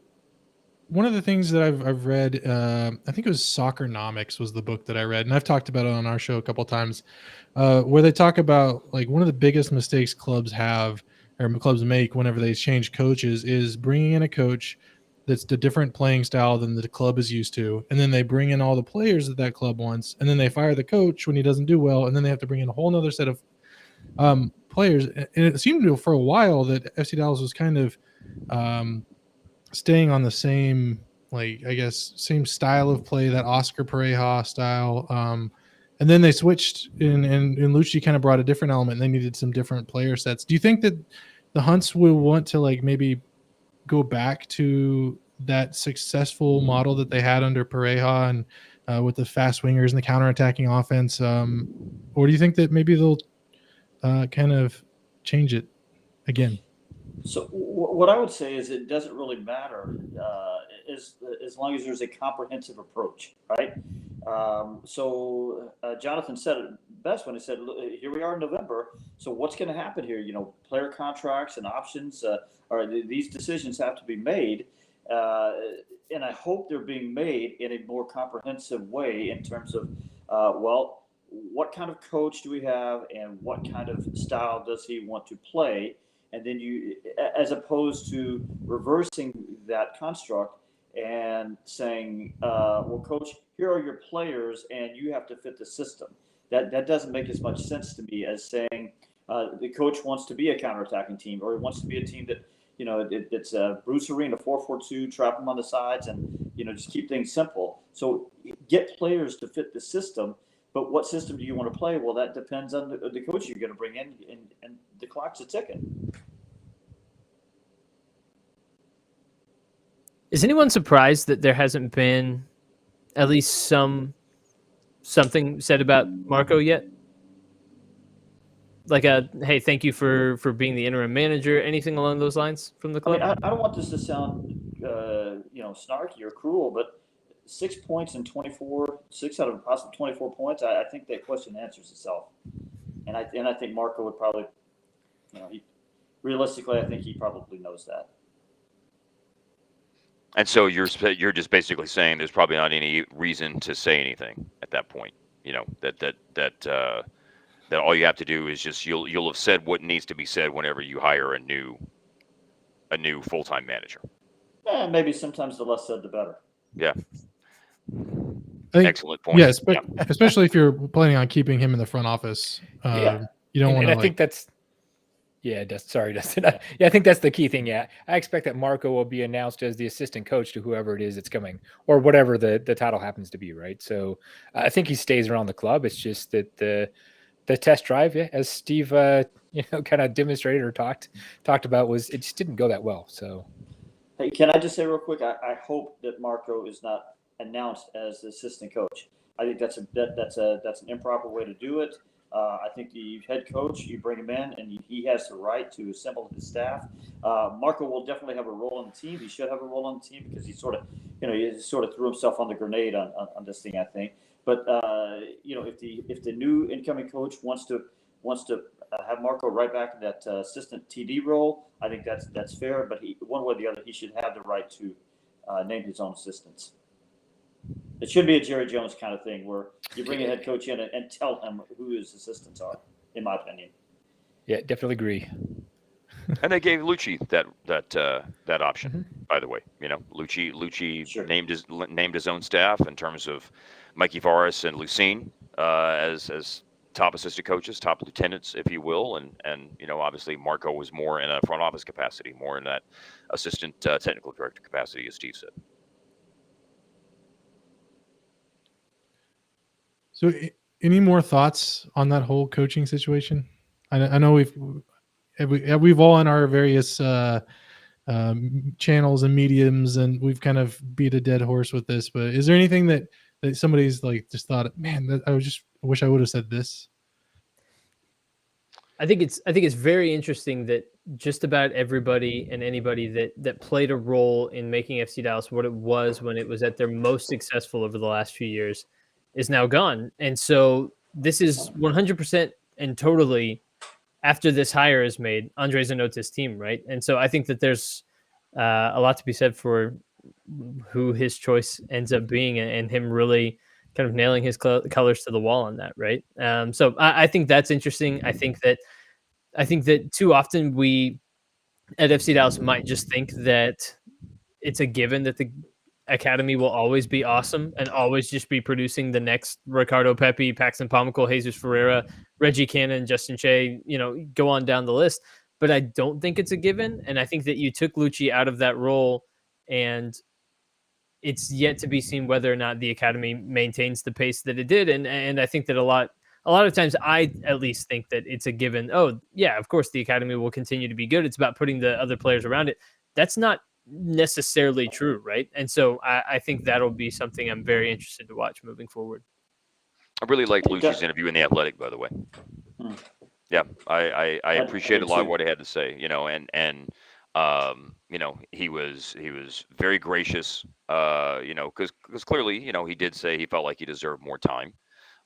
A: one of the things that I've read, I think it was Soccernomics was the book that I read, and I've talked about it on our show a couple of times, where they talk about like one of the biggest mistakes clubs have or clubs make whenever they change coaches is bringing in a coach that's a different playing style than the club is used to, and then they bring in all the players that club wants, and then they fire the coach when he doesn't do well, and then they have to bring in a whole nother set of players. And it seemed to for a while that FC Dallas was kind of staying on the same, like, I guess, same style of play, that Oscar Pereja style. And then they switched and Lucci kind of brought a different element, and they needed some different player sets. Do you think that the Hunts will want to like maybe go back to that successful model that they had under Pereja and with the fast wingers and the counterattacking offense? Or do you think that maybe they'll kind of change it again?
E: So what I would say is it doesn't really matter as long as there's a comprehensive approach, right? So Jonathan said it best when he said, "Here we are in November. So what's going to happen here? You know, player contracts and options, or these decisions have to be made." And I hope they're being made in a more comprehensive way in terms of, well, what kind of coach do we have, and what kind of style does he want to play? And then you, as opposed to reversing that construct and saying, well, coach, here are your players and you have to fit the system. That doesn't make as much sense to me as saying the coach wants to be a counterattacking team, or he wants to be a team that, you know, it's Bruce Arena 4-4-2, trap them on the sides, and, you know, just keep things simple. So get players to fit the system. But what system do you want to play? Well, that depends on the coach you're going to bring in, and the clock's a ticking.
D: Is anyone surprised that there hasn't been at least something said about Marco yet? Like hey, thank you for being the interim manager, anything along those lines from the club?
E: I mean, I don't want this to sound, snarky or cruel, but 6 points in 6 out of possible 24 points. I think that question answers itself. And I think Marco would probably, realistically, I think he probably knows that.
B: And so you're just basically saying there's probably not any reason to say anything at that point. You know, that all you have to do is just you'll have said what needs to be said whenever you hire a new full-time manager.
E: Yeah, maybe sometimes the less said the better.
B: Yeah. Excellent point.
A: Yes, but especially if you're planning on keeping him in the front office. You don't want to.
C: I think that's. Yeah, sorry, Dustin. I think that's the key thing. Yeah, I expect that Marco will be announced as the assistant coach to whoever it is that's coming, or whatever the title happens to be, right? So I think he stays around the club. It's just that the test drive, as Steve, kind of demonstrated or talked about, it just didn't go that well. So,
E: hey, can I just say real quick? I hope that Marco is not announced as the assistant coach. I think that's an improper way to do it. I think the head coach, you bring him in, and he has the right to assemble his staff. Marco will definitely have a role on the team. He should have a role on the team because he sort of threw himself on the grenade on this thing, I think. But if the new incoming coach wants to have Marco right back in that assistant TD role, I think that's fair. But one way or the other, he should have the right to name his own assistants. It should be a Jerry Jones kind of thing where you bring a head coach in and tell him who his assistants are, in my opinion.
C: Yeah, definitely agree.
B: And they gave Lucci that option, by the way. You know, Lucci
E: Sure.
B: named his own staff in terms of Mikey Varas and Lucine as top assistant coaches, top lieutenants, if you will, and obviously Marco was more in a front office capacity, more in that assistant technical director capacity, as Steve said.
A: So, any more thoughts on that whole coaching situation? I know we've all on our various channels and mediums, and we've kind of beat a dead horse with this. But is there anything that somebody's like just thought, man, I wish I would have said this?
D: I think it's very interesting that just about everybody and anybody that played a role in making FC Dallas what it was when it was at their most successful over the last few years is now gone. And so this is 100% and totally after this hire is made, Andre Zanotta's team, right? And so I think that there's a lot to be said for who his choice ends up being, and him really kind of nailing his colors to the wall on that, right? So I think that's interesting. I think that too often we at FC Dallas might just think that it's a given that the academy will always be awesome and always just be producing the next Ricardo Pepe, Paxton Pomykal, Jesus Ferreira, Reggie Cannon, Justin Shea, go on down the list. But I don't think it's a given. And I think that you took Lucci out of that role, and it's yet to be seen whether or not the academy maintains the pace that it did. And I think that a lot of times I at least think that it's a given. Oh yeah, of course the academy will continue to be good. It's about putting the other players around it. That's not necessarily true, right? And so I think that'll be something I'm very interested to watch moving forward.
B: I really liked Lucci's interview in The Athletic, by the way. Yeah, I appreciate a lot of what he had to say, and he was very gracious, because clearly, he did say he felt like he deserved more time.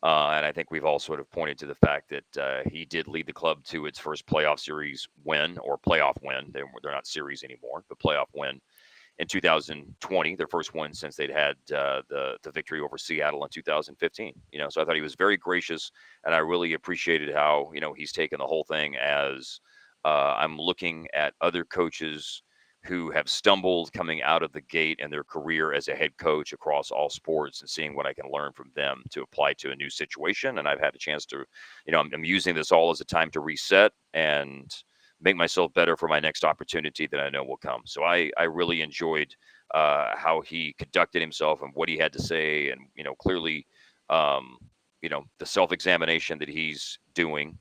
B: And I think we've all sort of pointed to the fact that he did lead the club to its first playoff series win, or playoff win. They're not series anymore, but playoff win in 2020, their first one since they'd had the victory over Seattle in 2015. So I thought he was very gracious, and I really appreciated how he's taken the whole thing as I'm looking at other coaches who have stumbled coming out of the gate in their career as a head coach across all sports, and seeing what I can learn from them to apply to a new situation. And I've had a chance to, I'm using this all as a time to reset and make myself better for my next opportunity that I know will come. So I really enjoyed how he conducted himself and what he had to say. And, clearly, the self-examination that he's doing,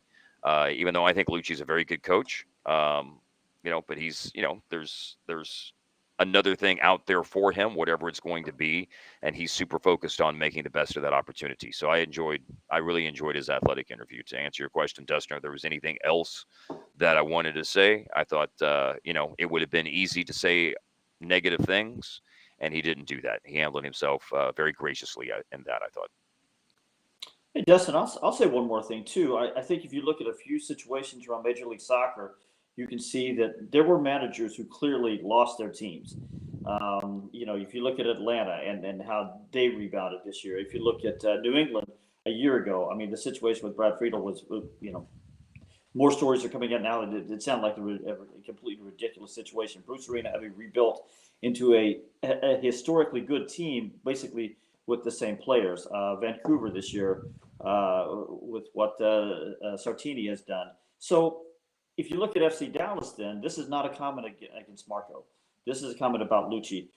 B: even though I think Lucci's a very good coach, but he's, there's another thing out there for him, whatever it's going to be. And he's super focused on making the best of that opportunity. So I really enjoyed his Athletic interview. To answer your question, Dustin, if there was anything else that I wanted to say, I thought, it would have been easy to say negative things, and he didn't do that. He handled himself very graciously in that, I thought.
E: Hey, Dustin, I'll say one more thing, too. I think if you look at a few situations around Major League Soccer, you can see that there were managers who clearly lost their teams. If you look at Atlanta and how they rebounded this year, if you look at New England a year ago, I mean, the situation with Brad Friedel was, more stories are coming out now. It sounded like a completely ridiculous situation. Bruce Arena having rebuilt into a historically good team, basically with the same players. Vancouver this year with what Sartini has done. So if you look at FC Dallas, then this is not a comment against Marco. This is a comment about Lucci.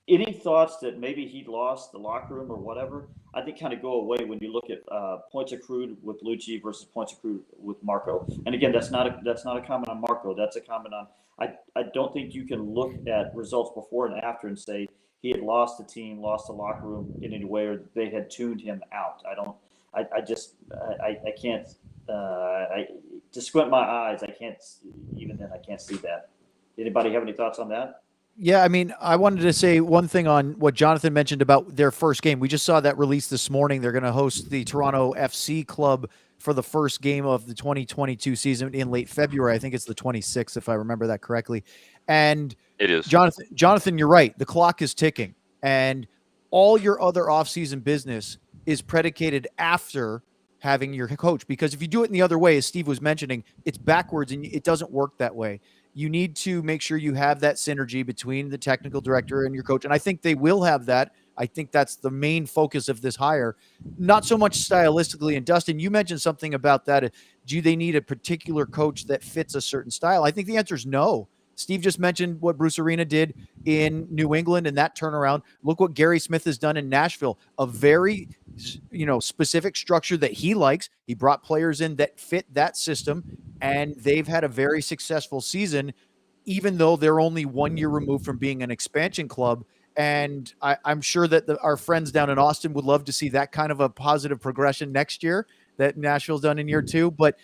E: Any thoughts that maybe he lost the locker room or whatever, I think kind of go away when you look at points accrued with Lucci versus points accrued with Marco. And again, that's not a comment on Marco. That's a comment on. I don't think you can look at results before and after and say he had lost the team, lost the locker room in any way, or they had tuned him out. I can't. To squint my eyes, I can't. Even then, I can't see that. Anybody have any thoughts on that?
F: Yeah, I mean, I wanted to say one thing on what Jonathan mentioned about their first game. We just saw that release this morning. They're going to host the Toronto FC club for the first game of the 2022 season in late February. I think it's the 26th, if I remember that correctly. And
B: it is.
F: Jonathan, you're right. The clock is ticking, and all your other offseason business is predicated after having your coach. Because if you do it in the other way, as Steve was mentioning, it's backwards and it doesn't work that way. You need to make sure you have that synergy between the technical director and your coach. And I think they will have that. I think that's the main focus of this hire, not so much stylistically. And Dustin, you mentioned something about that. Do they need a particular coach that fits a certain style? I think the answer is no. Steve just mentioned what Bruce Arena did in New England and that turnaround. Look what Gary Smith has done in Nashville, a very, specific structure that he likes. He brought players in that fit that system, and they've had a very successful season, even though they're only 1 year removed from being an expansion club. And I'm sure that our friends down in Austin would love to see that kind of a positive progression next year that Nashville's done in year two. But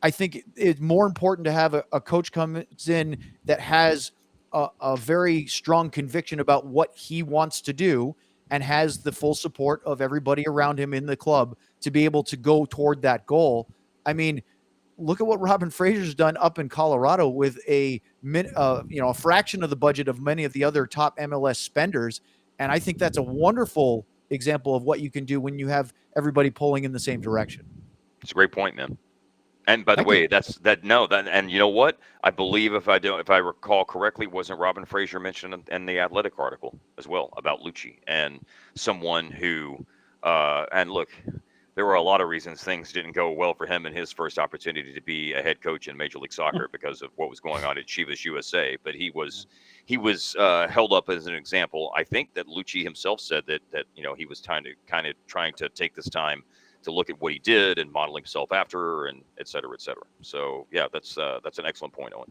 F: I think it's more important to have a coach comes in that has a very strong conviction about what he wants to do and has the full support of everybody around him in the club to be able to go toward that goal. I mean, look at what Robin Fraser's done up in Colorado with a fraction of the budget of many of the other top MLS spenders. And I think that's a wonderful example of what you can do when you have everybody pulling in the same direction.
B: It's a great point, man. And by the way, and you know what? I believe if I recall correctly, wasn't Robin Fraser mentioned in the Athletic article as well about Lucci and someone who, and look, there were a lot of reasons things didn't go well for him in his first opportunity to be a head coach in Major League Soccer because of what was going on at Chivas USA. But he was held up as an example. I think that Lucci himself said that he was kind of trying to take this time to look at what he did and model himself after, and et cetera, et cetera. So yeah, that's an excellent point, Owen.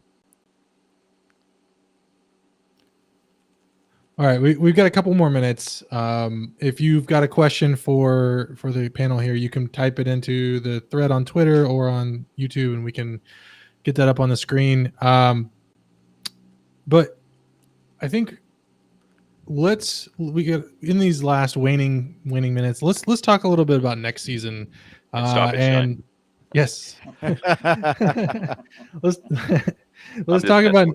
A: All right, we've got a couple more minutes. If you've got a question for the panel here, you can type it into the thread on Twitter or on YouTube, and we can get that up on the screen. But I think we get in these last waning minutes. Let's talk a little bit about next season. Yes, let's talk about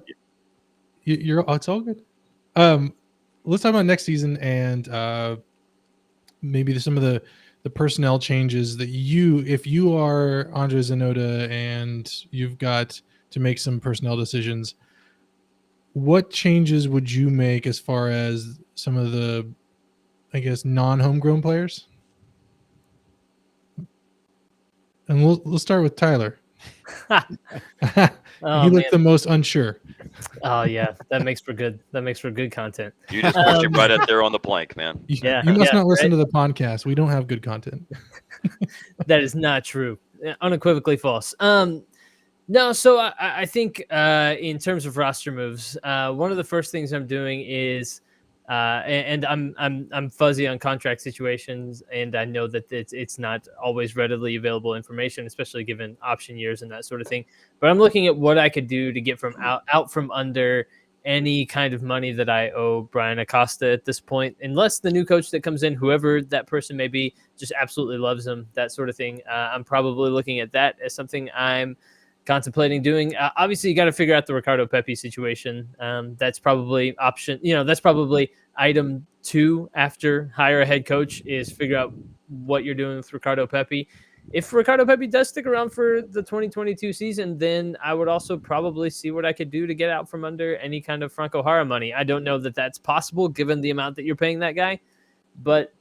A: it's all good. Let's talk about next season and maybe some of the personnel changes that if you are Andre Zanota and you've got to make some personnel decisions, what changes would you make as far as some of the, I guess, non-homegrown players? And we'll start with Tyler. He looked the most unsure.
D: Oh yeah, that makes for good content.
B: You just pushed it right up there on the plank, man.
A: You must not listen to the podcast. We don't have good content.
D: That is not true. Unequivocally false. No, so I think in terms of roster moves, one of the first things I'm doing is, and I'm fuzzy on contract situations, and I know that it's not always readily available information, especially given option years and that sort of thing. But I'm looking at what I could do to get out from under any kind of money that I owe Brian Acosta at this point, unless the new coach that comes in, whoever that person may be, just absolutely loves him, that sort of thing. I'm probably looking at that as something I'm contemplating doing. Obviously, you got to figure out the Ricardo Pepe situation. That's probably that's probably item 2 after hire a head coach, is figure out what you're doing with Ricardo Pepe. If Ricardo Pepe does stick around for the 2022 season, then I would also probably see what I could do to get out from under any kind of Franco Jara money. I don't know that that's possible given the amount that you're paying that guy, but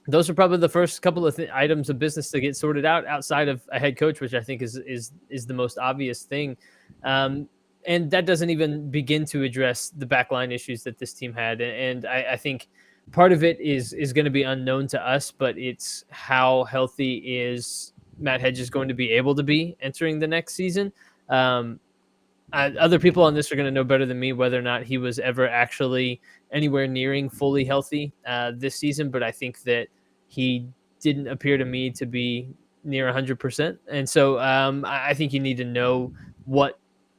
D: those are probably the first couple of items of business to get sorted out outside of a head coach, which I think is the most obvious thing. And that doesn't even begin to address the backline issues that this team had. And I think part of it is going to be unknown to us, but it's how healthy is Matt Hedges going to be able to be entering the next season. Other people on this are going to know better than me whether or not he was ever actually anywhere nearing fully healthy this season, but I think that he didn't appear to me to be near 100%. And so I think you need to know what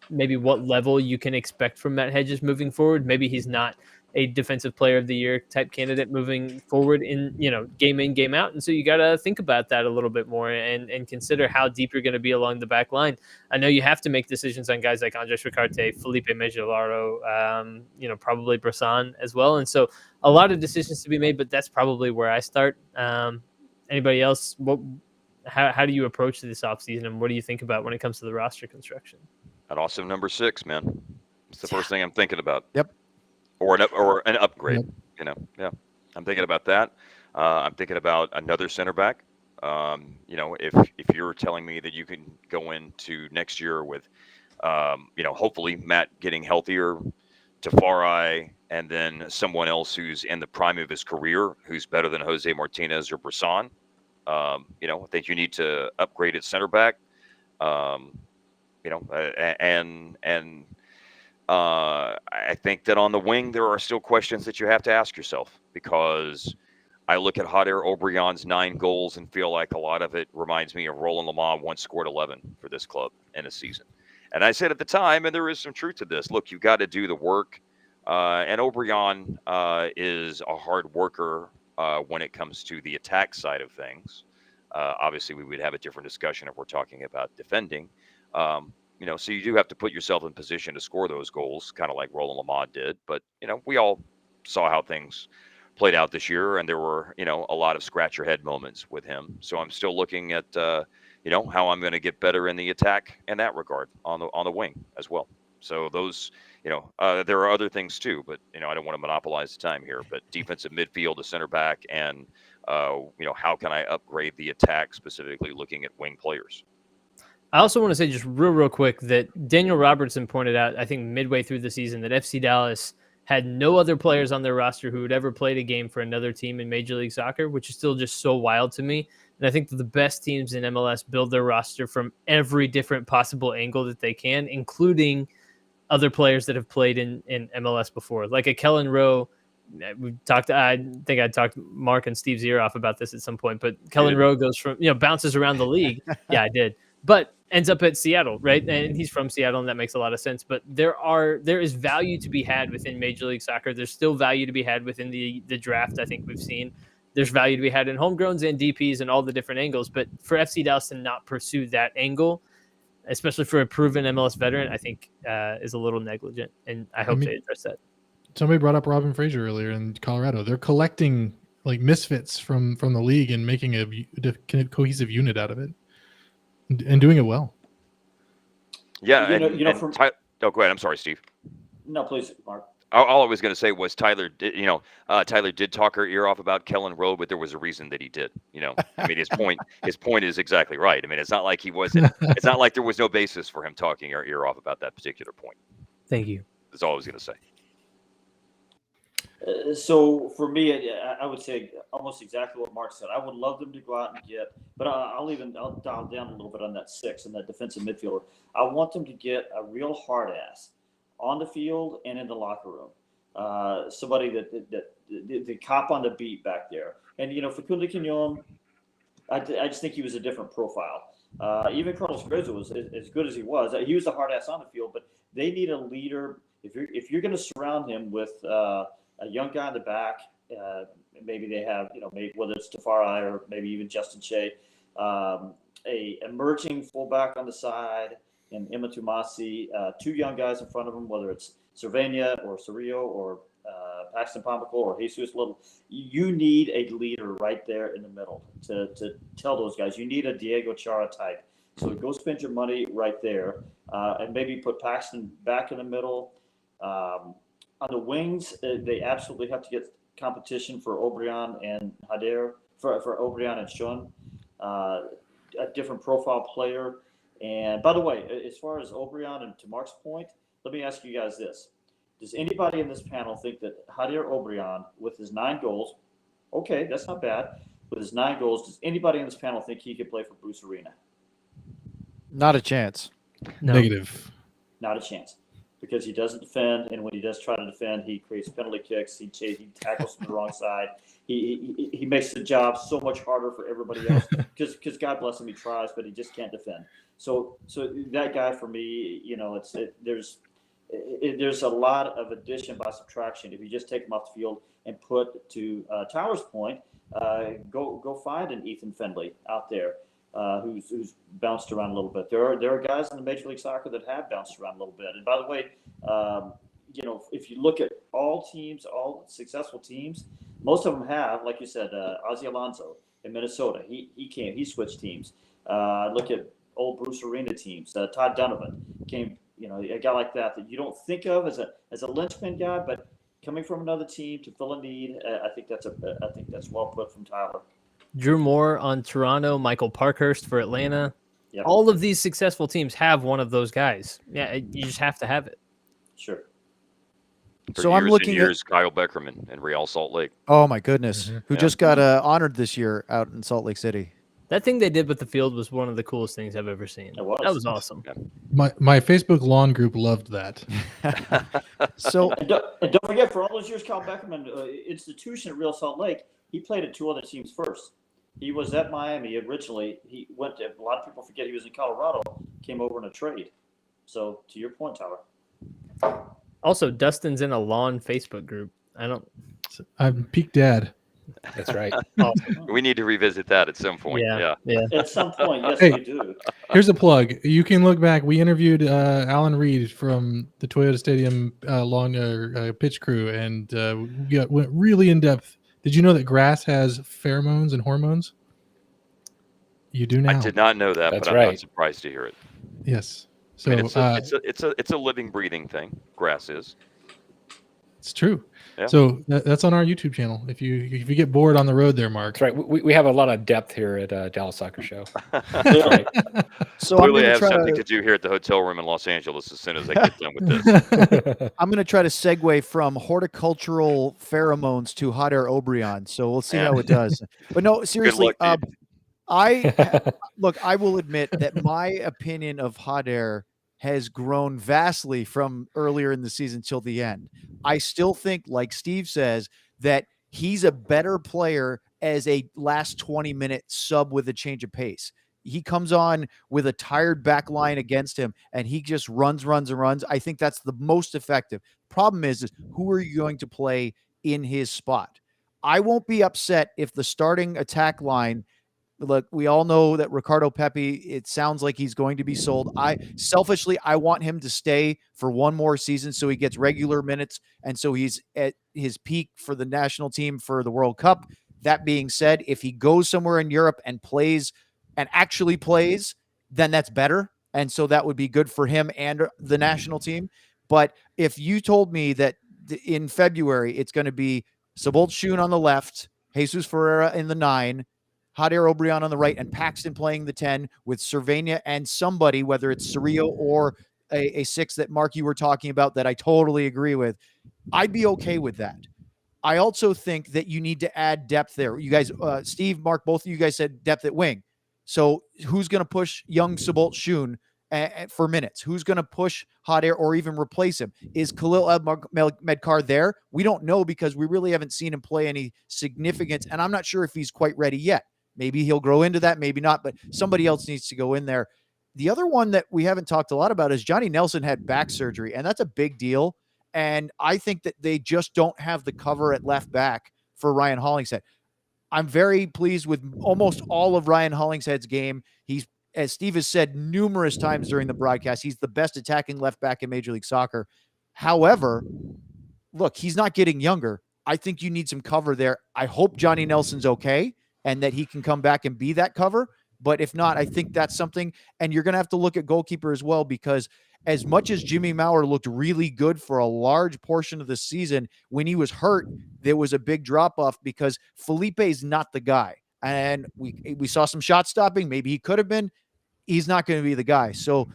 D: level you can expect from Matt Hedges moving forward. Maybe he's not a defensive player of the year type candidate moving forward in game in, game out. And so you got to think about that a little bit more and consider how deep you're going to be along the back line. I know you have to make decisions on guys like Andres Ricarte, Felipe Mejolaro, probably Bressan as well. And so a lot of decisions to be made, but that's probably where I start. Anybody else? How do you approach this offseason, and what do you think about when it comes to the roster construction?
B: An awesome number 6, man. It's the first thing I'm thinking about.
F: Yep.
B: Or an upgrade. Yep. Yeah. I'm thinking about that. I'm thinking about another center back. If you're telling me that you can go into next year with, hopefully Matt getting healthier, Tafari, and then someone else who's in the prime of his career, who's better than Jose Martinez or Bressan. I think you need to upgrade at center back. I think that on the wing, there are still questions that you have to ask yourself, because I look at Jader Obrion's 9 goals and feel like a lot of it reminds me of Roland Lamont once scored 11 for this club in a season. And I said at the time, and there is some truth to this, look, you've got to do the work And O'Brien is a hard worker when it comes to the attack side of things. Obviously, we would have a different discussion if we're talking about defending. So you do have to put yourself in position to score those goals, kind of like Roland Lamont did. But, we all saw how things played out this year, and there were, a lot of scratch your head moments with him. So I'm still looking at, how I'm going to get better in the attack in that regard on the wing as well. So those, there are other things too, but, I don't want to monopolize the time here, but defensive midfield, the center back, and, how can I upgrade the attack, specifically looking at wing players?
D: I also want to say just real quick that Daniel Robertson pointed out, I think midway through the season, that FC Dallas had no other players on their roster who had ever played a game for another team in Major League Soccer, which is still just so wild to me. And I think that the best teams in MLS build their roster from every different possible angle that they can, including other players that have played in MLS before. Like a Kellen Rowe, I think I talked Mark and Steve's ear off about this at some point, but Kellen Rowe goes from, bounces around the league. Yeah, I did. But ends up at Seattle, right? And he's from Seattle, and that makes a lot of sense. But there is value to be had within Major League Soccer. There's still value to be had within the draft. I think we've seen there's value to be had in homegrowns and DPs and all the different angles. But for FC Dallas to not pursue that angle, especially for a proven MLS veteran, I think is a little negligent. And I hope they address that.
A: Somebody brought up Robin Fraser earlier in Colorado. They're collecting like misfits from the league and making a cohesive unit out of it. And doing it well.
B: Yeah, go ahead. I'm sorry, Steve.
E: No, please, Mark.
B: All I was going to say was Tyler did talk her ear off about Kellen Rowe, but there was a reason that he did. I mean, his point is exactly right. I mean, it's not like he wasn't. It's not like there was no basis for him talking her ear off about that particular point.
D: Thank you.
B: That's all I was going to say.
E: So for me, I would say almost exactly what Mark said. I would love them to go out and get, but I'll dial down a little bit on that 6 and that defensive midfielder. I want them to get a real hard ass on the field and in the locker room. Somebody that the cop on the beat back there. And Facundo Quignon, I just think he was a different profile. Even Carlos Grezzo was as good as he was. He was a hard ass on the field, but they need a leader. If you're going to surround him with a young guy in the back, maybe they have, maybe whether it's Tafari or maybe even Justin Shea, a emerging fullback on the side, and Emma Tumasi, 2 young guys in front of him, whether it's Cervania or Cerrillo or Paxton Pompico or Jesus Little. You need a leader right there in the middle to tell those guys. You need a Diego Chara type. So go spend your money right there, and maybe put Paxton back in the middle. On the wings, they absolutely have to get competition for O'Brien and Hader, for O'Brien and Shun, a different profile player. And by the way, as far as O'Brien, and to Mark's point, let me ask you guys this. Does anybody in this panel think that Hader O'Brien, with his 9 goals, okay, that's not bad, with his 9 goals, does anybody in this panel think he could play for Bruce Arena?
F: Not a chance.
D: No.
A: Negative.
E: Not a chance. Because he doesn't defend, and when he does try to defend, he creates penalty kicks. He tackles from the wrong side. He makes the job so much harder for everybody else. Because God bless him, he tries, but he just can't defend. So that guy for me, there's a lot of addition by subtraction. If you just take him off the field and put, to Tyler's point, go find an Ethan Fendley out there. Who's bounced around a little bit. There are guys in the Major League Soccer that have bounced around a little bit. And by the way, if you look at all teams, all successful teams, most of them have, like you said, Ozzy Alonso in Minnesota. He switched teams. Look at old Bruce Arena teams. Todd Donovan came, a guy like that you don't think of as a linchpin guy, but coming from another team to fill a need, I think that's well put from Tyler.
D: Drew Moore on Toronto, Michael Parkhurst for Atlanta.
E: Yep.
D: All of these successful teams have one of those guys. Yeah, you just have to have it.
E: Sure.
F: So I'm looking
B: at Kyle Beckerman in Real Salt Lake.
F: Oh my goodness, who just got honored this year out in Salt Lake City.
D: That thing they did with the field was one of the coolest things I've ever seen. That was awesome.
B: Yeah.
A: My Facebook lawn group loved that.
F: So
E: and don't forget, for all those years, Kyle Beckerman, institution at Real Salt Lake, he played at 2 other teams first. He was at Miami originally. He went to, a lot of people forget he was in Colorado, came over in a trade. So to your point, Tyler.
D: Also, Dustin's in a lawn Facebook group.
A: I'm peak dad.
C: That's right.
D: Awesome.
B: We need to revisit that at some point. Yeah.
E: At some point, yes,
A: Hey.
E: we do.
A: Here's a plug. You can look back. We interviewed Alan Reed from the Toyota Stadium pitch crew, and went really in depth. Did you know that grass has pheromones and hormones? You do now.
B: I did not know that,
C: That's
B: but I'm
C: right.
B: not surprised to hear it.
A: Yes. So
B: I mean, it's a living, breathing thing. Grass is.
A: It's true.
B: Yeah.
A: So that's on our YouTube channel. If you get bored on the road there, Mark.
C: That's right. We have a lot of depth here at Dallas Soccer Show.
E: Right.
F: So
B: Clearly, I
F: I'm
B: have
F: going
B: something
F: to
B: to do here at the hotel room in Los Angeles as soon as I get done with this.
F: I'm going to try to segue from horticultural pheromones to hot air Obrion. So we'll see how it does. But no, seriously,
B: Good luck, dude.
F: I will admit that my opinion of hot air has grown vastly from earlier in the season till the end. I still think, like Steve says, that he's a better player as a last 20-minute sub with a change of pace. He comes on with a tired back line against him, and he just runs. I think that's the most effective. Problem is who are you going to play in his spot? I won't be upset if the starting attack line, look, we all know that Ricardo Pepe, it sounds like he's going to be sold. I want him to stay for one more season so he gets regular minutes and so he's at his peak for the national team for the World Cup. That being said, if he goes somewhere in Europe and actually plays, then that's better. And so that would be good for him and the national team. But if you told me that in February it's going to be Sabolt Shun on the left, Jesus Ferreira in the 9, Jader Obrian on the right, and Paxton playing the 10 with Cervenia and somebody, whether it's Cerrillo or a 6 that, Mark, you were talking about that I totally agree with, I'd be okay with that. I also think that you need to add depth there. You guys, Steve, Mark, both of you guys said depth at wing. So who's going to push young Sabolt Shun for minutes? Who's going to push Hot Air or even replace him? Is Khalil Medkar there? We don't know because we really haven't seen him play any significance, and I'm not sure if he's quite ready yet. Maybe he'll grow into that, maybe not, but somebody else needs to go in there. The other one that we haven't talked a lot about is Johnny Nelson had back surgery, and that's a big deal. And I think that they just don't have the cover at left back for Ryan Hollingshead. I'm very pleased with almost all of Ryan Hollingshead's game. He's, as Steve has said numerous times during the broadcast, he's the best attacking left back in Major League Soccer. However, look, he's not getting younger. I think you need some cover there. I hope Johnny Nelson's okay and that he can come back and be that cover. But if not, I think that's something. And you're going to have to look at goalkeeper as well, because as much as Jimmy Maurer looked really good for a large portion of the season, when he was hurt, there was a big drop-off because Felipe is not the guy. And we saw some shot stopping. Maybe he could have been. He's not going to be the guy. So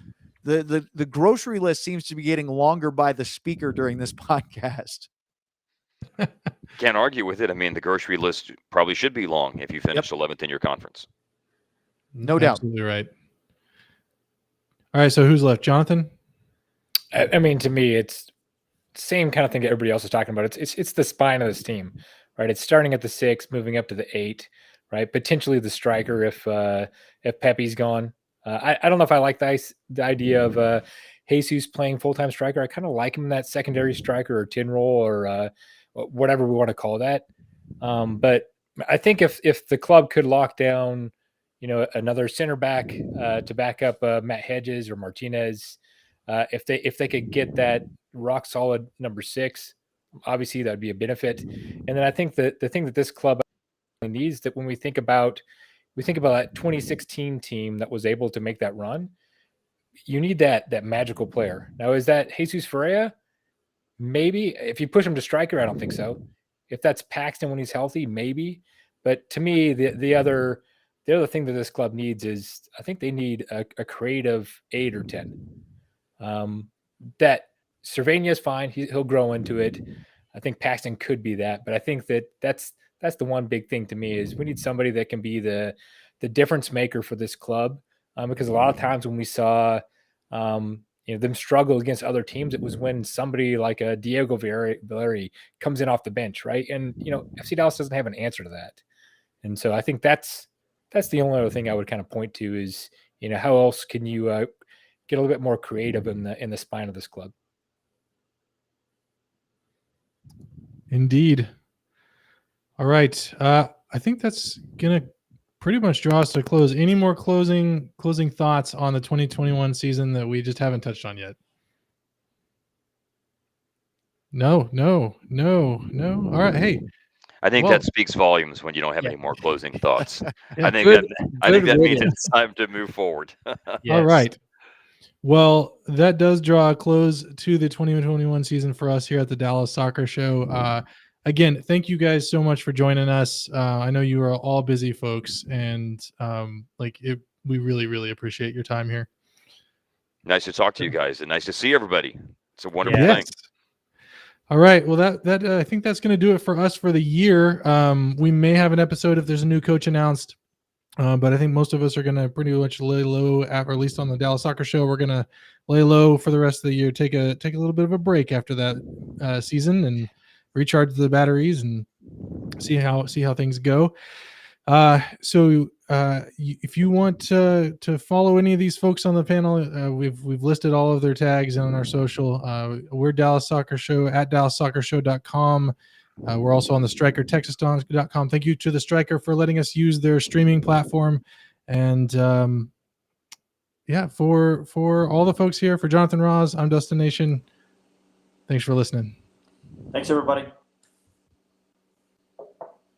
F: the grocery list seems to be getting longer by the speaker during this podcast.
B: Can't argue with it. I mean, the grocery list probably should be long if you finish 11th in your conference.
F: No doubt.
A: Absolutely right. All right, so who's left? Jonathan?
C: I mean, to me, it's the same kind of thing that everybody else is talking about. It's the spine of this team, right? It's starting at the 6, moving up to the 8, right? Potentially the striker if Pepe's gone. I don't know if I like the idea of Jesus playing full-time striker. I kind of like him in that secondary striker or 10 role or whatever we want to call that. But I think if the club could lock down, another center back to back up Matt Hedges or Martinez, if they could get that rock solid number 6, obviously that would be a benefit. And then I think that the thing that this club needs, that when we think about that 2016 team that was able to make that run, you need that magical player. Now, is that Jesus Ferreira? Maybe. If you push him to striker, I don't think so. If that's Paxton when he's healthy, maybe. But to me, the other thing that this club needs is, I think they need a creative 8 or 10. That Cervenia is fine. He'll grow into it. I think Paxton could be that. But I think that's the one big thing to me is we need somebody that can be the difference maker for this club. Because a lot of times when we saw them struggle against other teams, it was when somebody like a Diego Valeri comes in off the bench, right? And FC Dallas doesn't have an answer to that, and so I think that's the only other thing I would kind of point to is how else can you get a little bit more creative in the spine of this club.
A: Indeed. All right. I think that's gonna pretty much draw us to close. Any more closing thoughts on the 2021 season that we just haven't touched on yet? No. All right. Hey,
B: I think
A: well,
B: that speaks volumes when you don't have
D: Yeah.
B: any more closing thoughts.
A: Yeah,
B: I think
D: good-
B: I think
D: good
B: that means
D: riddance.
B: it's time to move forward.
A: all
D: Yes.
A: right. Well, that does draw a close to the 2021 season for us here at the Dallas Soccer Show. Again, thank you guys so much for joining us. I know you are all busy folks, and we really, really appreciate your time here.
B: Nice to talk to you guys, and nice to see everybody. It's a wonderful
D: Yeah.
B: thing.
A: All right. Well, that I think that's going to do it for us for the year. We may have an episode if there's a new coach announced, but I think most of us are going to pretty much lay low, or at least on the Dallas Soccer Show. We're going to lay low for the rest of the year. Take a little bit of a break after that season and recharge the batteries and see how things go. If you want to follow any of these folks on the panel, we've listed all of their tags on our social. We're Dallas Soccer Show at DallasSoccerShow.com. We're also on the StrikerTexas.com. Thank you to the Striker for letting us use their streaming platform. And for all the folks here, for Jonathan Ross, I'm Dustin Nation. Thanks for listening.
E: Thanks, everybody.